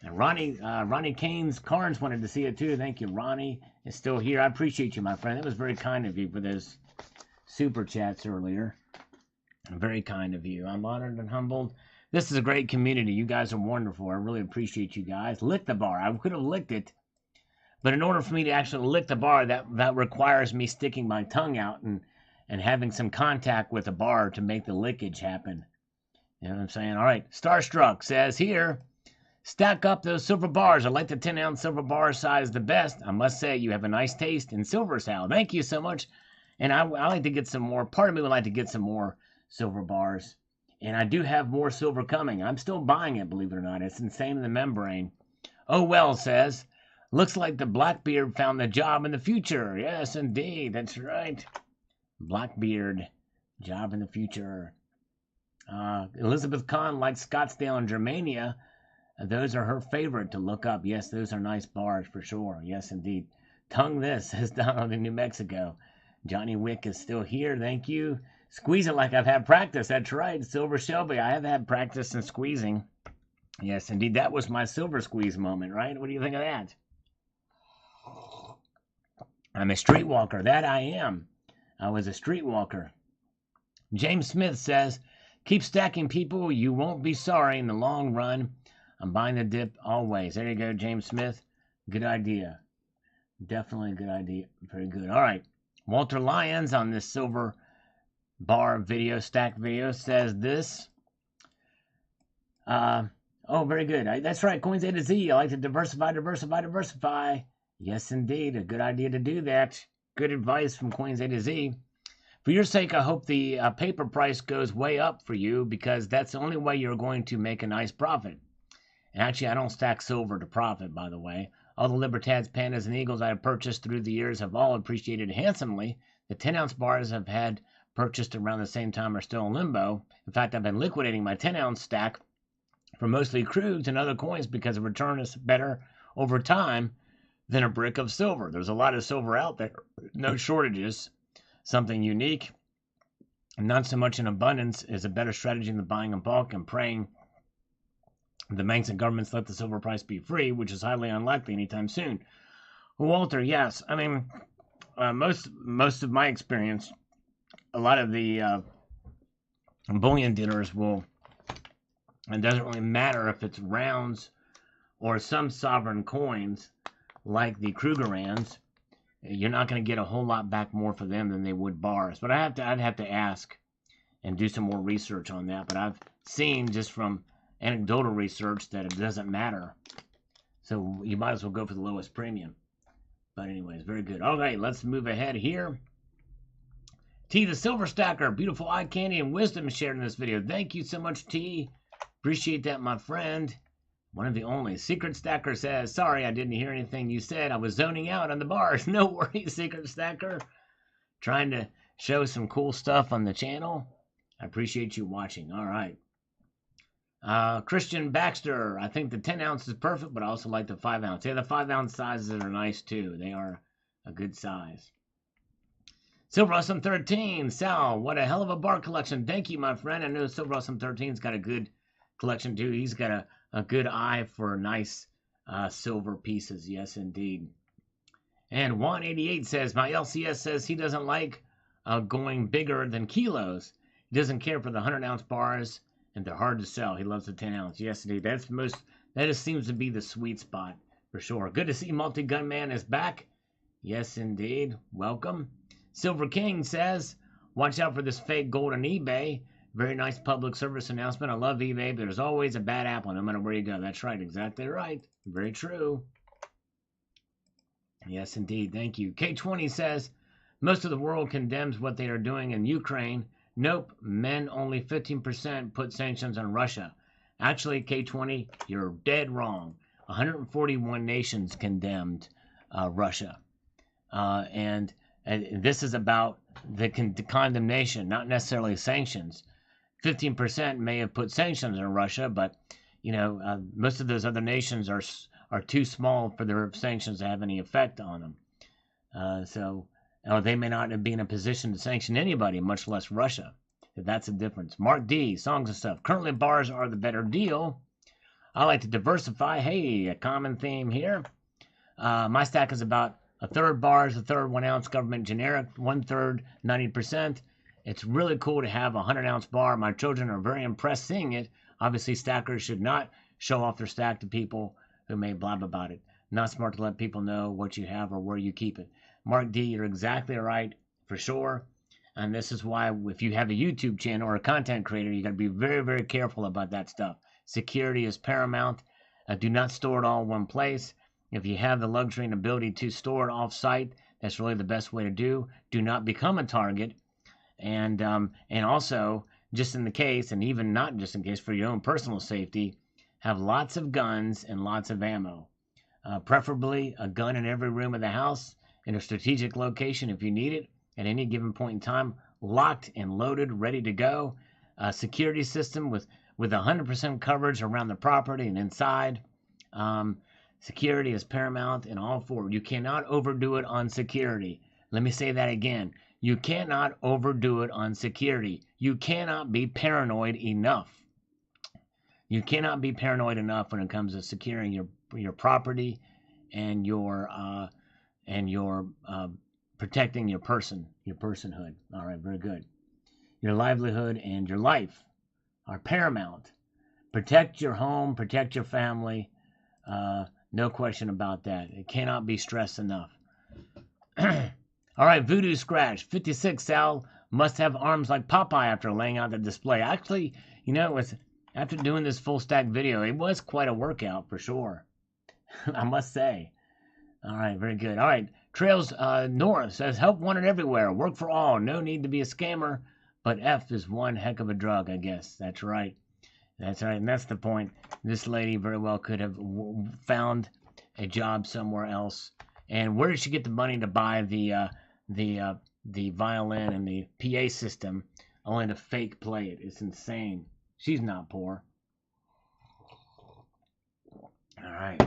And Ronnie Canes Carnes wanted to see it too. Thank you, Ronnie. Is still here. I appreciate you, my friend. That was very kind of you for those super chats earlier. Very kind of you. I'm honored and humbled. This is a great community. You guys are wonderful. I really appreciate you guys. Lick the bar. I could have licked it. But in order for me to actually lick the bar, that requires me sticking my tongue out and having some contact with the bar to make the lickage happen. You know what I'm saying? All right. Starstruck says here, stack up those silver bars. I like the 10-ounce silver bar size the best. I must say you have a nice taste in silver, Sal. Thank you so much. And I like to get some more. Part of me would like to get some more silver bars, and I do have more silver coming. I'm still buying it, believe it or not. It's insane in the membrane. Oh well, says, looks like the Blackbeard found the job in the future. Yes, indeed, that's right. Blackbeard, job in the future. Elizabeth Kahn likes Scottsdale and Germania. Those are her favorite to look up. Yes, those are nice bars for sure. Yes, indeed. Tongue this, says Donald in New Mexico. Johnny Wick is still here. Thank you. Squeeze it like I've had practice. That's right. Silver Shelby. I have had practice in squeezing. Yes, indeed. That was my silver squeeze moment, right? What do you think of that? I'm a streetwalker. That I am. I was a streetwalker. James Smith says, keep stacking, people. You won't be sorry in the long run. I'm buying the dip always. There you go, James Smith. Good idea. Definitely a good idea. Very good. All right. Walter Lyons on this silver bar video, stack video, says this. Oh, very good. That's right, Coins A to Z. I like to diversify. Yes, indeed. A good idea to do that. Good advice from Coins A to Z. For your sake, I hope the paper price goes way up for you, because that's the only way you're going to make a nice profit. And actually, I don't stack silver to profit, by the way. All the Libertads, Pandas, and Eagles I have purchased through the years have all appreciated handsomely. The 10-ounce bars I've had purchased around the same time are still in limbo. In fact, I've been liquidating my 10-ounce stack for mostly crudes and other coins because the return is better over time than a brick of silver. There's a lot of silver out there, no shortages. Something unique, not so much in abundance, is a better strategy than buying in bulk and praying the banks and governments let the silver price be free, which is highly unlikely anytime soon. Walter, yes. I mean, most of my experience, a lot of the bullion dealers will, it doesn't really matter if it's rounds or some sovereign coins like the Krugerrands, you're not going to get a whole lot back more for them than they would bars. But I'd have to ask and do some more research on that. But I've seen just from anecdotal research that it doesn't matter. So you might as well go for the lowest premium. But anyways, very good. All right, let's move ahead here. T, the Silver Stacker, beautiful eye candy and wisdom shared in this video. Thank you so much, T. Appreciate that, my friend. One of the only. Secret Stacker says, sorry, I didn't hear anything you said. I was zoning out on the bars. No worries, Secret Stacker. Trying to show some cool stuff on the channel. I appreciate you watching. All right. Christian Baxter, I think the 10 ounce is perfect, but I also like the 5 ounce. Yeah, the 5 ounce sizes are nice too. They are a good size. Silver Awesome 13, Sal, what a hell of a bar collection. Thank you, my friend. I know Silver Awesome 13's got a good collection too. He's got a good eye for nice silver pieces. Yes, indeed. And 188 says, my LCS says he doesn't like going bigger than kilos. He doesn't care for the 100-ounce bars, and they're hard to sell. He loves the 10-ounce. Yes, indeed. That just seems to be the sweet spot for sure. Good to see Multi-Gunman is back. Yes, indeed. Welcome. Silver King says, watch out for this fake gold on eBay. Very nice public service announcement. I love eBay, but there's always a bad apple no matter where you go. That's right. Exactly right. Very true. Yes, indeed. Thank you. K20 says, most of the world condemns what they are doing in Ukraine. Nope. Men only 15% put sanctions on Russia. Actually, K20, you're dead wrong. 141 nations condemned Russia. And this is about the condemnation, not necessarily sanctions. 15% may have put sanctions on Russia, but you know most of those other nations are too small for their sanctions to have any effect on them. So they may not be in a position to sanction anybody, much less Russia. That's the difference. Mark D, songs and stuff. Currently, bars are the better deal. I like to diversify. Hey, a common theme here. My stack is about a third bars, a third 1 ounce government generic, 1/3 90%. It's really cool to have a 100-ounce bar. My children are very impressed seeing it. Obviously, stackers should not show off their stack to people who may blab about it. Not smart to let people know what you have or where you keep it. Mark D, you're exactly right, for sure. And this is why if you have a YouTube channel or a content creator, you got to be very, very careful about that stuff. Security is paramount. Do not store it all in one place. If you have the luxury and ability to store it off-site, that's really the best way to do. Do not become a target. And also, just in the case, and even not just in case for your own personal safety, have lots of guns and lots of ammo. Preferably a gun in every room of the house in a strategic location if you need it at any given point in time, locked and loaded, ready to go. A security system with 100% coverage around the property and inside. Security is paramount in all four. You cannot overdo it on security. Let me say that again. You cannot overdo it on security. You cannot be paranoid enough. You cannot be paranoid enough when it comes to securing your property and your protecting your personhood. All right, very good. Your livelihood and your life are paramount. Protect your home, protect your family. No question about that. It cannot be stressed enough. All right, Voodoo Scratch, 56, Sal must have arms like Popeye after laying out the display. Actually, you know, it was after doing this full stack video, it was quite a workout for sure. I must say. All right, very good. All right, Trails North says, help wanted everywhere, work for all, no need to be a scammer, but F is one heck of a drug, I guess. That's right. That's right, and that's the point. This lady very well could have found a job somewhere else. And where did she get the money to buy the violin and the PA system, only to fake play it? It's insane. She's not poor. All right.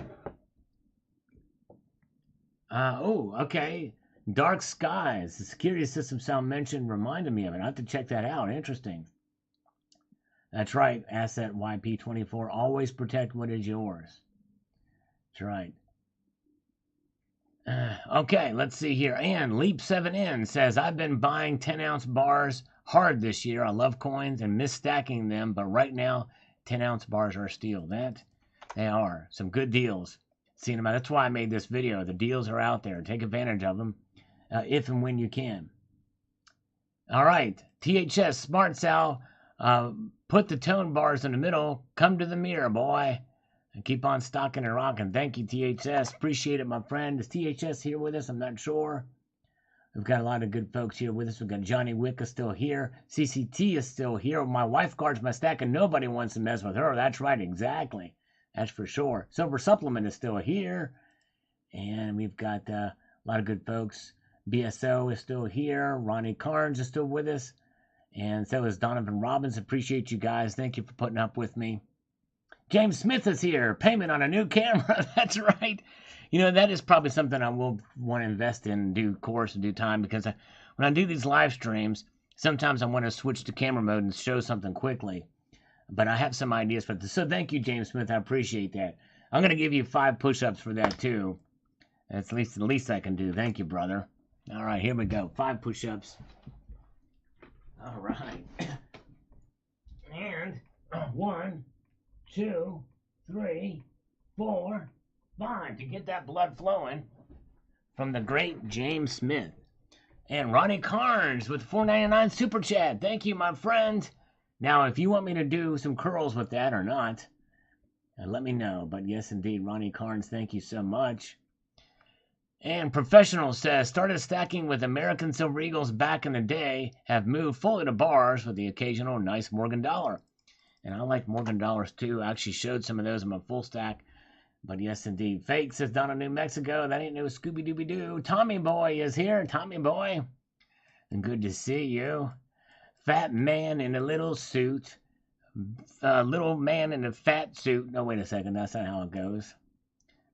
Oh, okay. Dark Skies. The security system sound mentioned reminded me of it. I have to check that out. Interesting. That's right, Asset YP24. Always protect what is yours. That's right. Okay, let's see here. And Leap7N says, I've been buying 10-ounce bars hard this year. I love coins and miss stacking them, but right now, 10-ounce bars are a steal. That, they are. Some good deals. Seeing them out. That's why I made this video. The deals are out there. Take advantage of them if and when you can. All right, THS Smart Sal. Put the tone bars in the middle. Come to the mirror, boy. And keep on stocking and rocking. Thank you, THS. Appreciate it, my friend. Is THS here with us? I'm not sure. We've got a lot of good folks here with us. We've got Johnny Wick is still here. CCT is still here. My wife guards my stack, and nobody wants to mess with her. That's right, exactly. That's for sure. Silver Supplement is still here. And we've got a lot of good folks. BSO is still here. Ronnie Carnes is still with us. And so is Donovan Robbins. Appreciate you guys. Thank you for putting up with me. James Smith is here. Payment on a new camera. That's right. You know, that is probably something I will want to invest in due course and due time, because when I do these live streams, sometimes I want to switch to camera mode and show something quickly. But I have some ideas for this. So thank you, James Smith. I appreciate that. I'm going to give you 5 push-ups for that, too. That's the least I can do. Thank you, brother. All right, here we go. 5 push-ups. All right. And 1, 2, 3, 4, 5 to get that blood flowing from the great James Smith. And Ronnie Carnes with $4.99 super chat. Thank you, my friend. Now, if you want me to do some curls with that or not, let me know. But yes, indeed, Ronnie Carnes, thank you so much. And Professional says, started stacking with American Silver Eagles back in the day, have moved fully to bars with the occasional nice Morgan dollar. And I like Morgan dollars too. I actually showed some of those in my full stack. But yes, indeed. Fake says, down in New Mexico. That ain't no Scooby-Dooby-Doo. Tommy Boy is here. Tommy Boy. And good to see you. Fat man in a little suit. Little man in a fat suit. No, wait a second. That's not how it goes.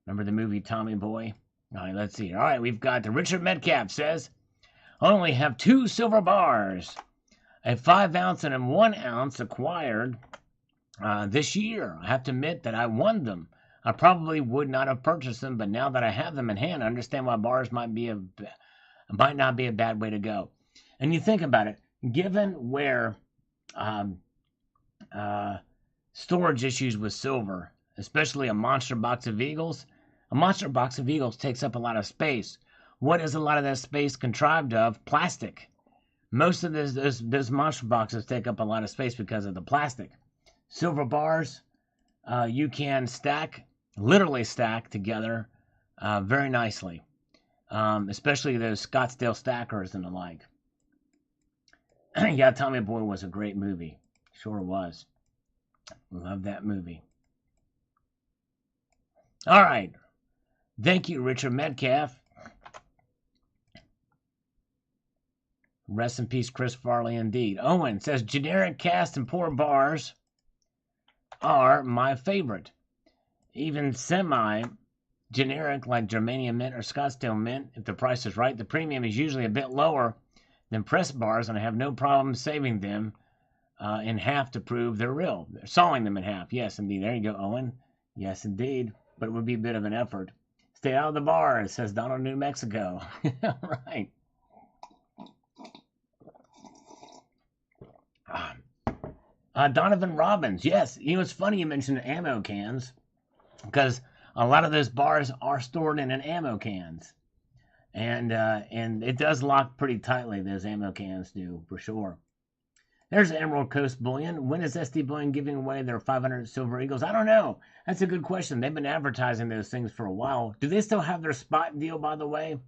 Remember the movie Tommy Boy? All right, let's see. All right, we've got the Richard Metcalf says, I only have 2 silver bars. A 5-ounce and a 1-ounce acquired this year. I have to admit that I won them. I probably would not have purchased them, but now that I have them in hand, I understand why bars might not be a bad way to go. And you think about it, given where storage issues with silver, especially a monster box of Eagles, a monster box of Eagles takes up a lot of space. What is a lot of that space contrived of? Plastic. Most of those monster boxes take up a lot of space because of the plastic. Silver bars, you can literally stack together very nicely, especially those Scottsdale stackers and the like. Yeah, Tommy Boy was a great movie. Sure was. Love that movie. All right. Thank you, Richard Metcalf. Rest in peace, Chris Farley, indeed. Owen says, generic cast and pour bars are my favorite. Even semi-generic like Germanium Mint or Scottsdale Mint, if the price is right, the premium is usually a bit lower than press bars, and I have no problem saving them in half to prove they're real. Sawing them in half. Yes, indeed. There you go, Owen. Yes, indeed. But it would be a bit of an effort. Stay out of the bars, says Donald, New Mexico. Right. Donovan Robbins. Yes, you know, it's funny you mentioned ammo cans, because a lot of those bars are stored in an ammo cans. And it does lock pretty tightly, those ammo cans do, for sure. There's Emerald Coast Bullion. When is SD Bullion giving away their 500 Silver Eagles? I don't know. That's a good question. They've been advertising those things for a while. Do they still have their spot deal, by the way?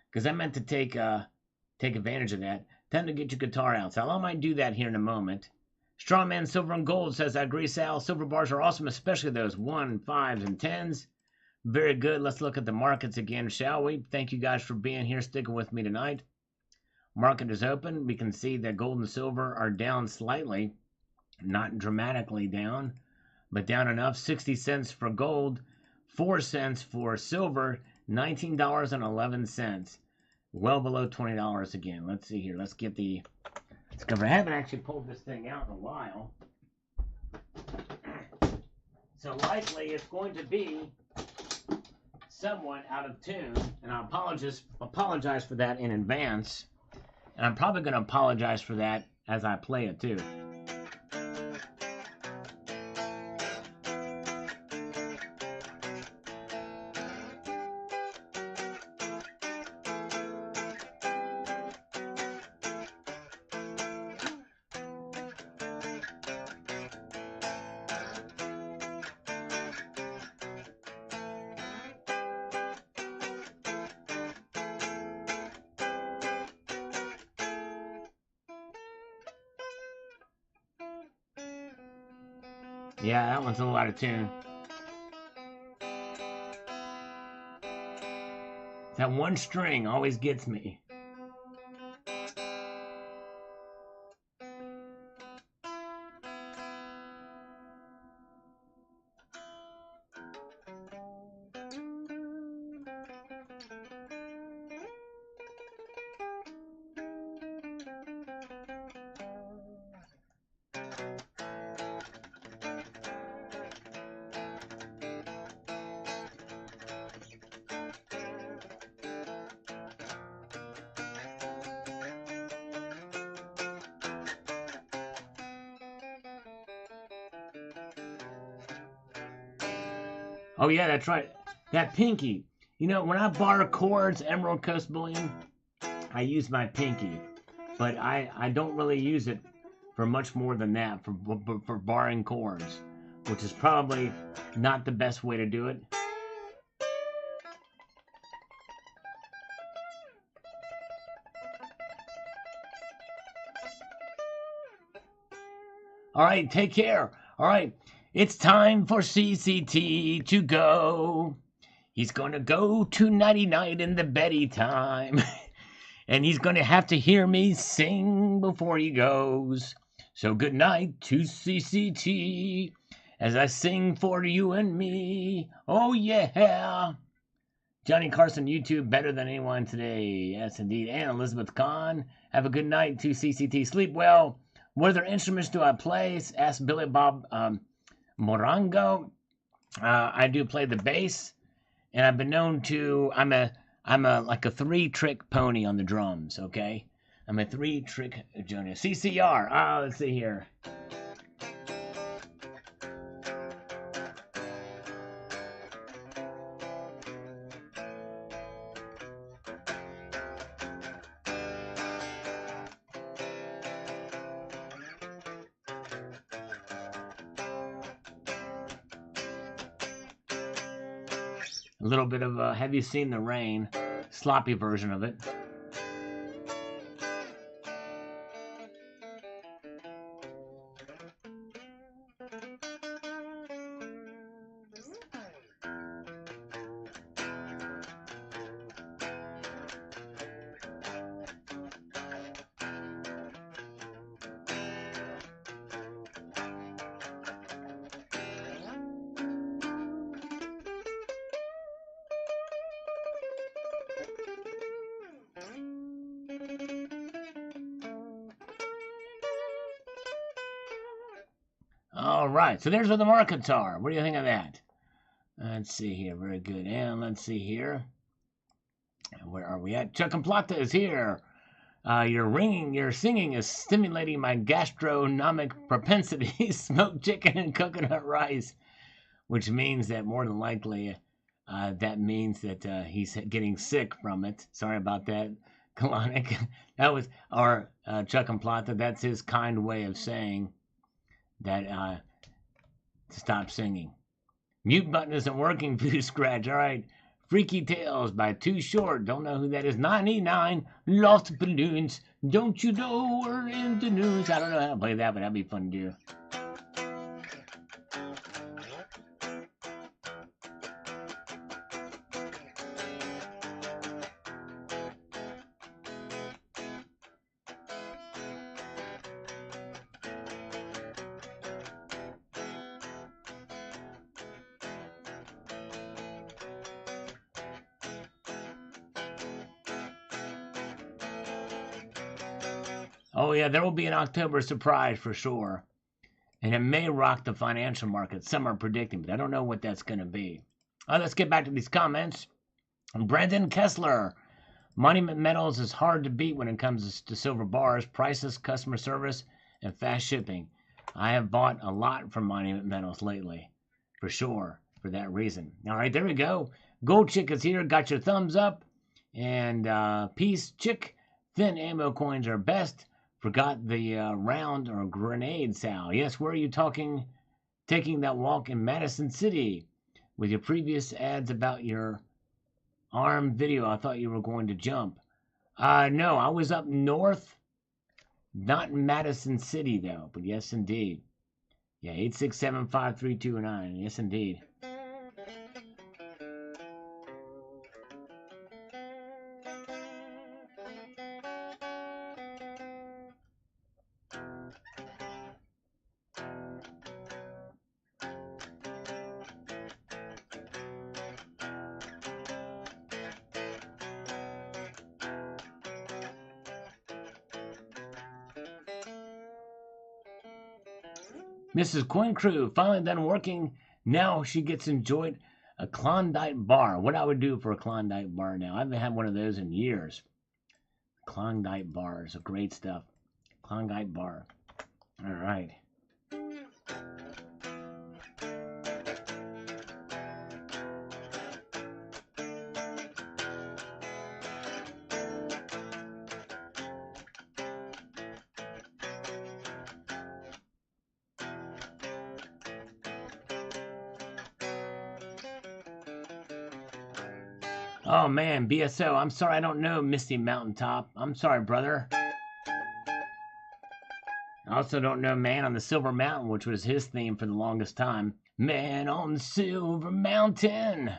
Because I meant to take advantage of that. Time to get your guitar out. Sal, I might do that here in a moment. Strawman Silver and Gold says, I agree, Sal. Silver bars are awesome, especially those 1, 5s, and 10s. Very good. Let's look at the markets again, shall we? Thank you guys for being here, sticking with me tonight. Market is open. We can see that gold and silver are down slightly, not dramatically down, but down enough. 60 cents for gold, 4 cents for silver, $19.11. Well below $20 again. Let's see here. Let's get the discover. I haven't actually pulled this thing out in a while, so likely it's going to be somewhat out of tune, and I apologize for that in advance. And I'm probably going to apologize for that as I play it too. Yeah, that one's a little out of tune. That one string always gets me. Oh yeah, that's right. That pinky. You know, when I borrow chords, Emerald Coast Bullion, I use my pinky. But I don't really use it for much more than that, for borrowing chords, which is probably not the best way to do it. All right, take care. All right. It's time for CCT to go. He's going to go to 99 in the Betty time. And he's going to have to hear me sing before he goes. So good night to CCT as I sing for you and me. Oh, yeah. Johnny Carson, YouTube, better than anyone today. Yes, indeed. And Elizabeth Kahn, have a good night to CCT. Sleep well. What other instruments do I play? Ask Billy Bob Morango. I do play the bass, and I've been known to. I'm like a 3-trick pony on the drums. Okay, I'm a 3-trick Jonah. CCR. Let's see here. A little bit of Have You Seen the Rain? Sloppy version of it. All right, so there's where the markets are. What do you think of that? Let's see here. Very good. And let's see here. Where are we at? Chuck and Plata is here. Your singing is stimulating my gastronomic propensities. Smoked chicken and coconut rice, which means that more than likely that means that he's getting sick from it. Sorry about that, Kalanick. That was our Chuck and Plata. That's his kind way of saying that to stop singing. Mute button isn't working, Blue Scratch. All right. Freaky Tales by Too Short. Don't know who that is. 99 Lost Balloons. Don't you know we're in the news? I don't know how to play that, but that'd be fun to do. Oh, yeah, there will be an October surprise for sure. And it may rock the financial market. Some are predicting, but I don't know what that's going to be. All right, let's get back to these comments. Brendan Kessler. Monument Metals is hard to beat when it comes to silver bars, prices, customer service, and fast shipping. I have bought a lot from Monument Metals lately, for sure, for that reason. All right, there we go. Gold Chick is here. Got your thumbs up. And Peace Chick. Thin ammo coins are best. Forgot the round or grenade, Sal. Yes, where are you taking that walk in Madison City? With your previous ads about your arm video, I thought you were going to jump. No, I was up north. Not in Madison City, though. But yes, indeed. Yeah, 867-532-9. Yes, indeed. Mrs. Quinn Crew finally done working. Now she gets enjoyed a Klondike bar. What I would do for a Klondike bar now. I haven't had one of those in years. Klondike bar is great stuff. Klondike bar. All right. Oh man, BSO, I'm sorry I don't know Misty Mountaintop. I'm sorry, brother. I also don't know Man on the Silver Mountain, which was his theme for the longest time. Man on the Silver Mountain.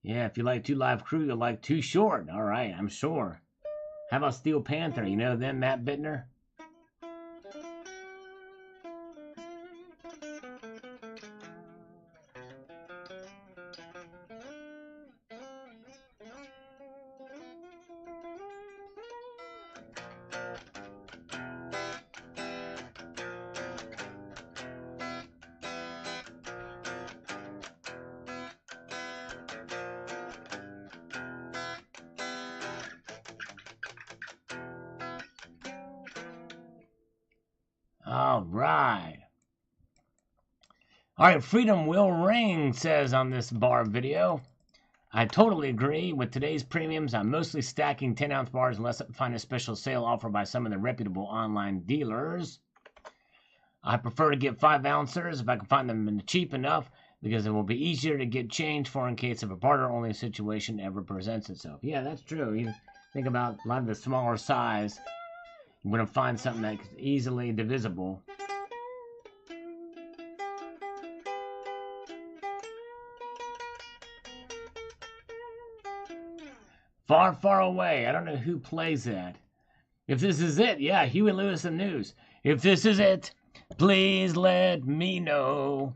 Yeah, if you like Two Live Crew, you'll like Too Short. All right, I'm sure. How about Steel Panther? You know them, Matt Bittner? All right. All right, Freedom Will Ring says on this bar video, I totally agree. With today's premiums, I'm mostly stacking 10-ounce bars unless I find a special sale offered by some of the reputable online dealers. I prefer to get 5-ounces if I can find them cheap enough because it will be easier to get change for in case of a barter-only situation ever presents itself. Yeah, that's true. You think about a lot of the smaller size, you're going to find something that's easily divisible. Far, far away. I don't know who plays that. If this is it, yeah, Huey Lewis and News. If this is it, please let me know.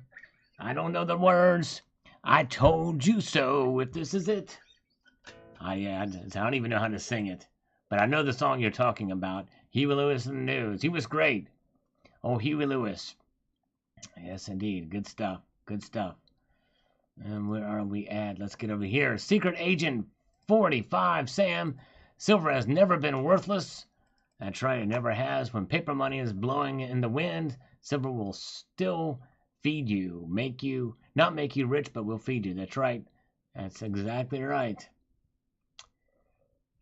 I don't know the words. I told you so. If this is it. I don't even know how to sing it. But I know the song you're talking about. Huey Lewis and News. He was great. Oh, Huey Lewis. Yes, indeed. Good stuff. Good stuff. And where are we at? Let's get over here. Secret Agent 45, Sam. Silver has never been worthless. That's right, it never has. When paper money is blowing in the wind, silver will still feed you. Not make you rich, but will feed you. That's right. That's exactly right.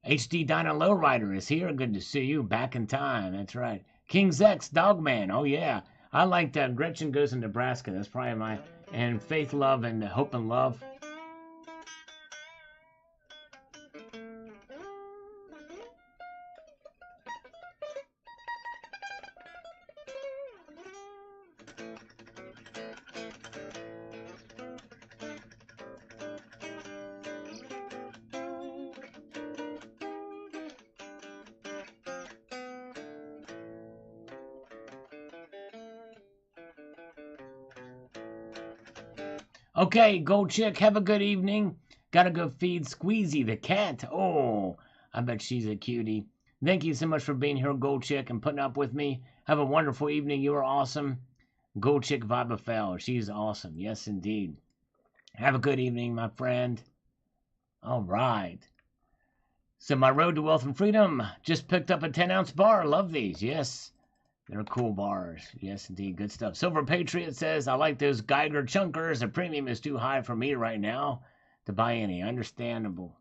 HD Dino Lowrider is here. Good to see you. Back in time. That's right. King's X Dogman. Oh, yeah. I like that. Gretchen Goes in Nebraska. That's probably my... And Faith, Love, and Hope and Love. Okay, Gold Chick, have a good evening. Gotta go feed Squeezy the cat. Oh, I bet she's a cutie. Thank you so much for being here, Gold Chick, and putting up with me. Have a wonderful evening. You are awesome. Gold Chick Vibafel. She's awesome. Yes, indeed. Have a good evening, my friend. All right. So my road to wealth and freedom. Just picked up a 10-ounce bar. Love these. Yes. They're cool bars. Yes, indeed. Good stuff. Silver Patriot says, I like those Geiger chunkers. The premium is too high for me right now to buy any. Understandable.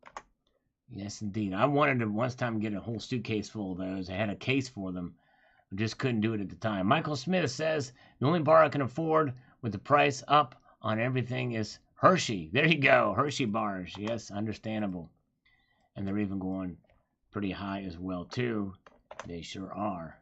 Yes, indeed. I wanted to once time get a whole suitcase full of those. I had a case for them. I just couldn't do it at the time. Michael Smith says, the only bar I can afford with the price up on everything is Hershey. There you go. Hershey bars. Yes, understandable. And they're even going pretty high as well, too. They sure are.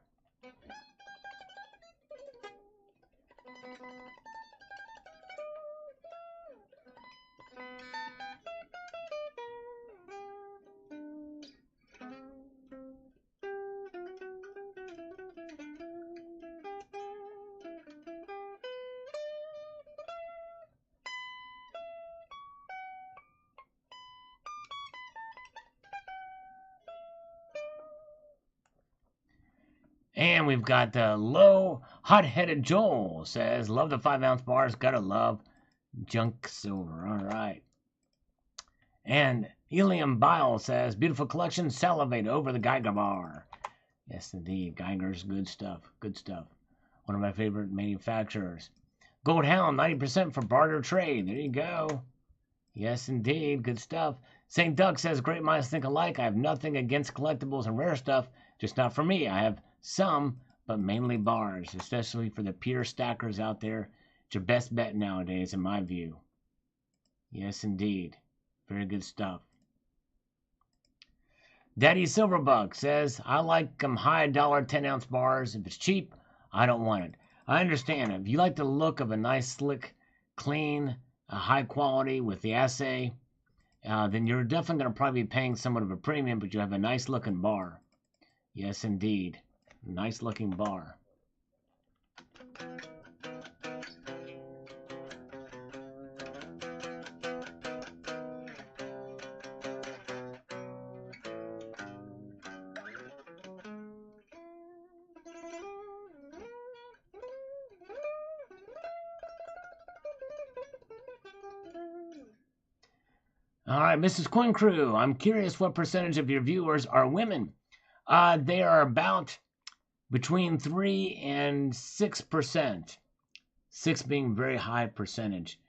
And we've got Low Hot-Headed Joel says, love the 5-ounce bars. Gotta love junk silver. All right. And Helium Bile says, beautiful collection. Salivate over the Geiger bar. Yes, indeed. Geiger's good stuff. Good stuff. One of my favorite manufacturers. Gold Hound, 90% for barter trade. There you go. Yes, indeed. Good stuff. St. Doug says, great minds think alike. I have nothing against collectibles and rare stuff. Just not for me. I have some, but mainly bars, especially for the pure stackers out there. It's your best bet nowadays, in my view. Yes, indeed. Very good stuff. Daddy Silverbuck says, I like them high dollar 10-ounce bars. If it's cheap, I don't want it. I understand. If you like the look of a nice, slick, clean, high quality with the assay, then you're definitely going to probably be paying somewhat of a premium, but you have a nice looking bar. Yes, indeed. Nice looking bar. All right, Mrs. Coin Crew, I'm curious what percentage of your viewers are women. They are about between 3 and 6%. 6 being very high percentage.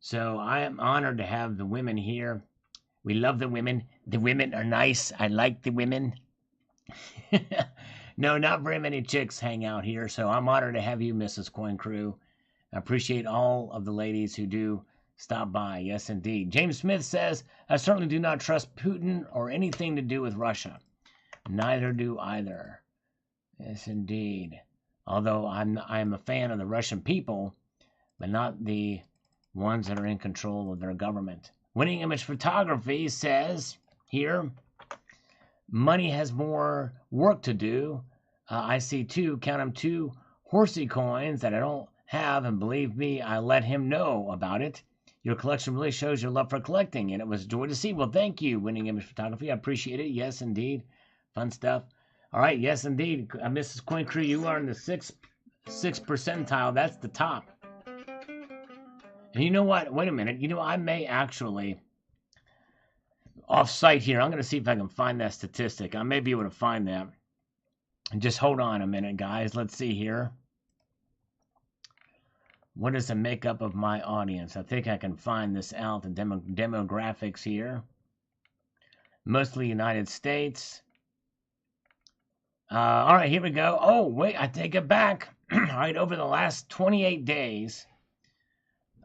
So I am honored to have the women here. We love the women. The women are nice. I like the women. No, not very many chicks hang out here, so I'm honored to have you, Mrs. Coin Crew. I appreciate all of the ladies who do stop by. Yes, indeed. James Smith says, I certainly do not trust Putin or anything to do with Russia. Neither do either. Yes, indeed. Although I'm a fan of the Russian people, but not the ones that are in control of their government. Winning Image Photography says here, money has more work to do. I see count them 2 horsey coins that I don't have, and believe me, I let him know about it. Your collection really shows your love for collecting, and it was a joy to see. Well, thank you, Winning Image Photography. I appreciate it. Yes, indeed. Fun stuff. All right, yes, indeed. Mrs. Coin Crew, you are in the 6th percentile. That's the top. And you know what? Wait a minute. You know, I may actually, off-site here, I'm going to see if I can find that statistic. I may be able to find that. And just hold on a minute, guys. Let's see here. What is the makeup of my audience? I think I can find this out, the demographics here. Mostly United States. All right, here we go. Oh, wait, I take it back. All right, over the last 28 days,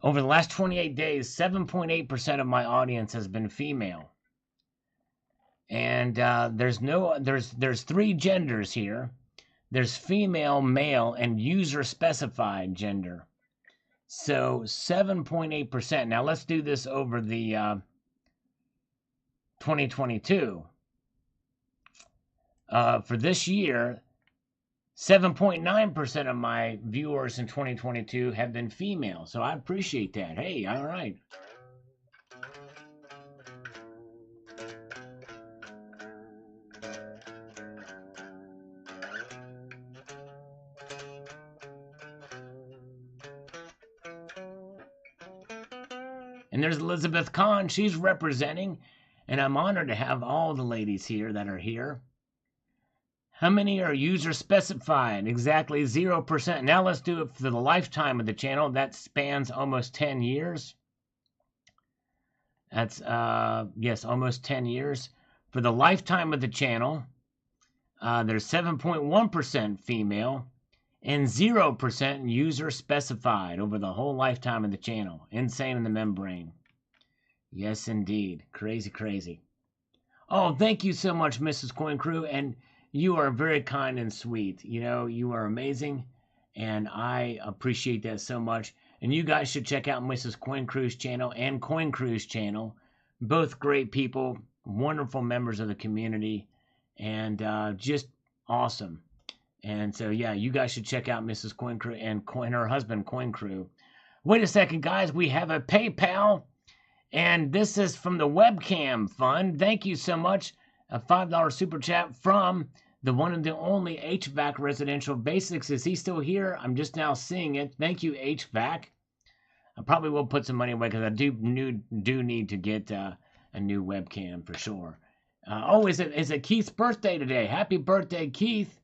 7.8% of my audience has been female. And there's three genders here. There's female, male, and user specified gender. So 7.8%. Now let's do this over the 2022. For this year, 7.9% of my viewers in 2022 have been female. So I appreciate that. Hey, all right. And there's Elizabeth Kahn. She's representing. And I'm honored to have all the ladies here that are here. How many are user specified? Exactly 0%. Now let's do it for the lifetime of the channel. That spans almost 10 years. That's, yes, almost 10 years. For the lifetime of the channel, there's 7.1% female and 0% user specified over the whole lifetime of the channel. Insane in the membrane. Yes, indeed. Crazy, crazy. Oh, thank you so much, Mrs. Coin Crew. And you are very kind and sweet. You know, you are amazing. And I appreciate that so much. And you guys should check out Mrs. Coin Crew's channel and Coin Crew's channel. Both great people, wonderful members of the community, and just awesome. And so, yeah, you guys should check out Mrs. Coin Crew and her husband, Coin Crew. Wait a second, guys. We have a PayPal, and this is from the webcam fund. Thank you so much. A $5 super chat from the one and the only HVAC Residential Basics. Is he still here? I'm just now seeing it. Thank you, HVAC. I probably will put some money away because I do need to get a new webcam for sure. Oh, is it Keith's birthday today? Happy birthday, Keith.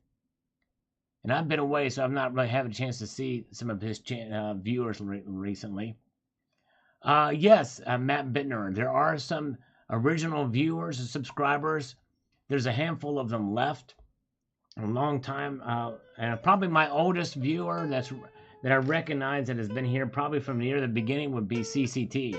And I've been away, so I've not really had a chance to see some of his viewers recently. Yes, Matt Bittner. There are some original viewers and subscribers. There's a handful of them left. A long time. And probably my oldest viewer that I recognize that has been here probably from near the beginning would be CCT.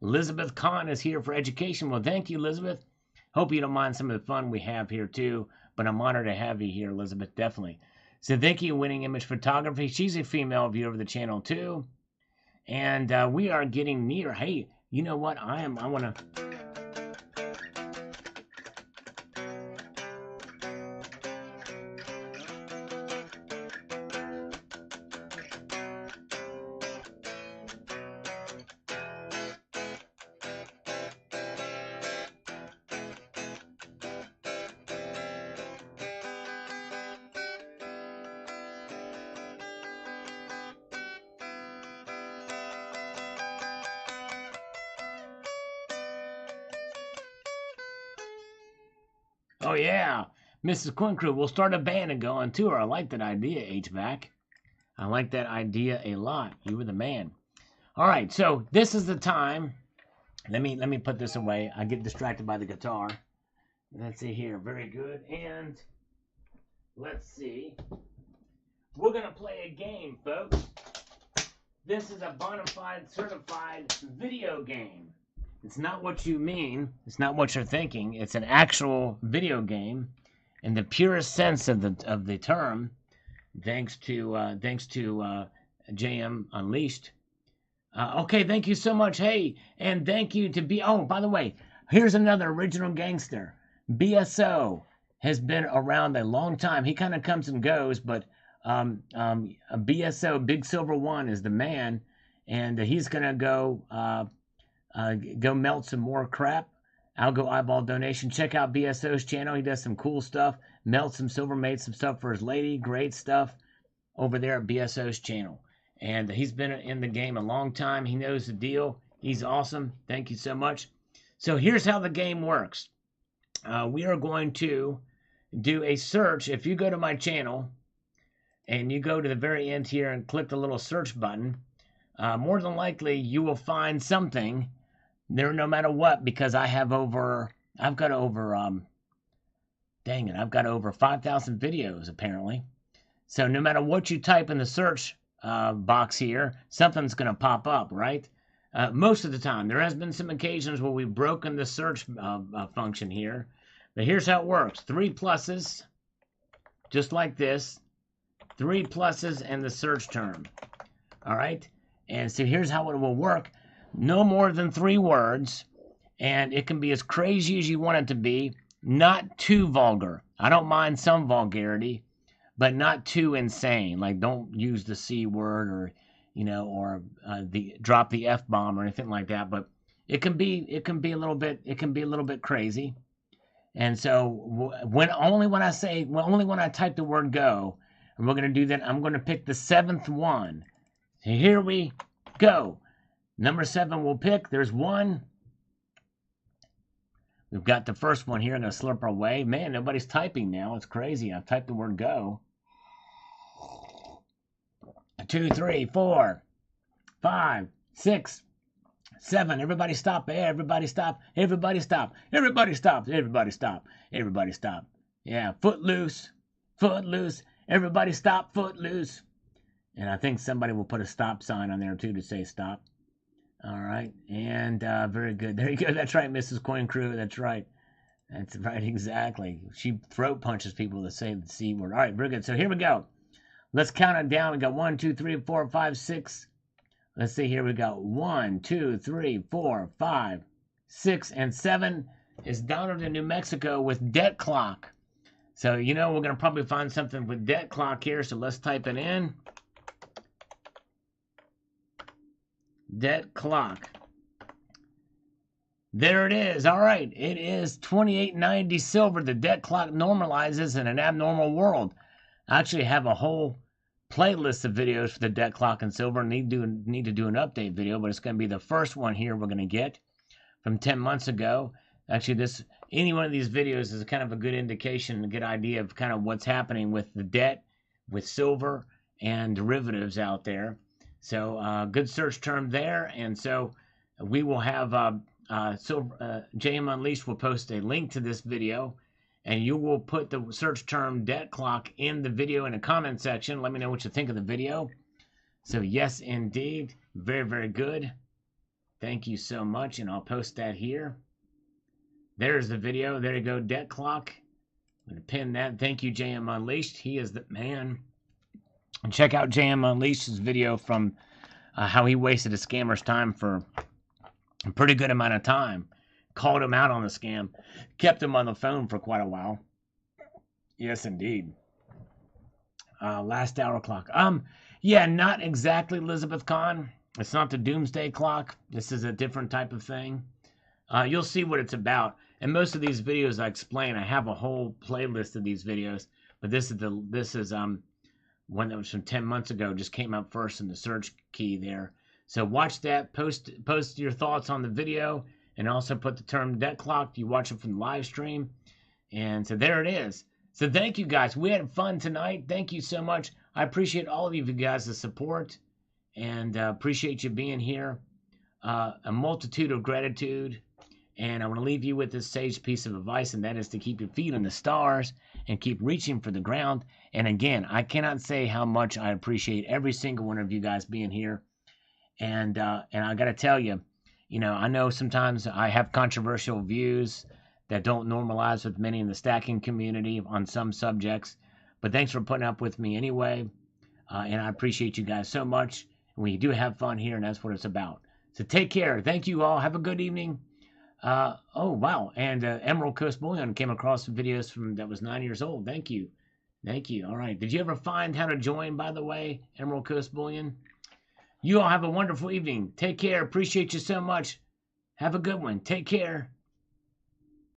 Elizabeth Kahn is here for education. Well, thank you, Elizabeth. Hope you don't mind some of the fun we have here, too. But I'm honored to have you here, Elizabeth, definitely. So thank you, Winning Image Photography. She's a female viewer of the channel, too. And we are getting near. Hey, you know what? I want to... Oh, yeah. Mrs. Coin Crew, we'll start a band and go on tour. I like that idea, HVAC. I like that idea a lot. You were the man. All right, so this is the time. Let me put this away. I get distracted by the guitar. Let's see here. Very good. And let's see. We're going to play a game, folks. This is a bona fide, certified video game. It's not what you mean. It's not what you're thinking. It's an actual video game in the purest sense of the term. Thanks to JM Unleashed. Okay, thank you so much. Hey, and thank you to Oh, by the way, here's another original gangster. BSO has been around a long time. He kind of comes and goes, but BSO, Big Silver One, is the man, and he's gonna go melt some more crap. I'll go eyeball donation. Check out BSO's channel. He does some cool stuff. Melt some silver, made some stuff for his lady. Great stuff over there at BSO's channel. And he's been in the game a long time. He knows the deal. He's awesome. Thank you so much. So here's how the game works. We are going to do a search. If you go to my channel and you go to the very end here and click the little search button, more than likely you will find something there no matter what, because I've got over 5,000 videos apparently. So no matter what you type in the search box here, something's going to pop up, right? Most of the time. There has been some occasions where we've broken the search function here. But here's how it works. 3 pluses, just like this. 3 pluses and the search term. All right? And so here's how it will work. No more than 3 words. And it can be as crazy as you want it to be. Not too vulgar. I don't mind some vulgarity, but not too insane. Like, don't use the C word or, or drop the F-bomb or anything like that. But it can be a little bit crazy. And so only when I type the word go, and we're going to do that, I'm going to pick the 7th one. So here we go. Number 7 we'll pick. There's 1. We've got the first one here. I'm going to slurp our way. Man, nobody's typing now. It's crazy. I've typed the word go. 2, 3, 4, 5, 6, 7. Everybody stop. Everybody stop. Everybody stop. Everybody stop. Everybody stop. Everybody stop. Yeah, foot loose. Foot loose. Everybody stop. Foot loose. And I think somebody will put a stop sign on there too to say stop. All right. And very good. There you go. That's right, Mrs. Coin Crew. That's right. That's right. Exactly. She throat punches people to say the C word. All right. Very good. So here we go. Let's count it down. We got 1, 2, 3, 4, 5, 6. Let's see here. We got 1, 2, 3, 4, 5, 6, and 7 is down in New Mexico with debt clock. So, we're going to probably find something with debt clock here. So let's type it in. Debt clock. There it is. All right. It is 28.90 silver. The debt clock normalizes in an abnormal world. I actually have a whole playlist of videos for the debt clock and silver. Need to do an update video, but it's going to be the first one here we're going to get from 10 months ago. Actually, any one of these videos is kind of a good indication, a good idea of kind of what's happening with the debt, with silver, and derivatives out there. So good search term there. And so we will have JM Unleashed will post a link to this video, and you will put the search term debt clock in the video in the comment section. Let me know what you think of the video. So yes, indeed. Very, very good. Thank you so much. And I'll post that here. There's the video. There you go. Debt clock. I'm going to pin that. Thank you, JM Unleashed. He is the man. And check out JM Unleashed's video from how he wasted a scammer's time for a pretty good amount of time. Called him out on the scam. Kept him on the phone for quite a while. Yes, indeed. Last hour clock. Yeah, not exactly Elizabeth Kahn. It's not the doomsday clock. This is a different type of thing. You'll see what it's about. And most of these videos I explain, I have a whole playlist of these videos. But this is one that was from 10 months ago, just came up first in the search key there. So watch that, post your thoughts on the video, and also put the term debt clock if you watch it from the live stream. And so there it is. So thank you guys. We had fun tonight. Thank you so much. I appreciate all of you guys' support, and appreciate you being here. A multitude of gratitude. And I want to leave you with this sage piece of advice, and that is to keep your feet on the stars and keep reaching for the ground. And again, I cannot say how much I appreciate every single one of you guys being here. And I got to tell you, I know sometimes I have controversial views that don't normalize with many in the stacking community on some subjects. But thanks for putting up with me anyway. And I appreciate you guys so much. And we do have fun here, and that's what it's about. So take care. Thank you all. Have a good evening. Oh, wow. And Emerald Coast Bullion came across some videos that was 9 years old. Thank you. Thank you. All right. Did you ever find how to join, by the way, Emerald Coast Bullion? You all have a wonderful evening. Take care. Appreciate you so much. Have a good one. Take care.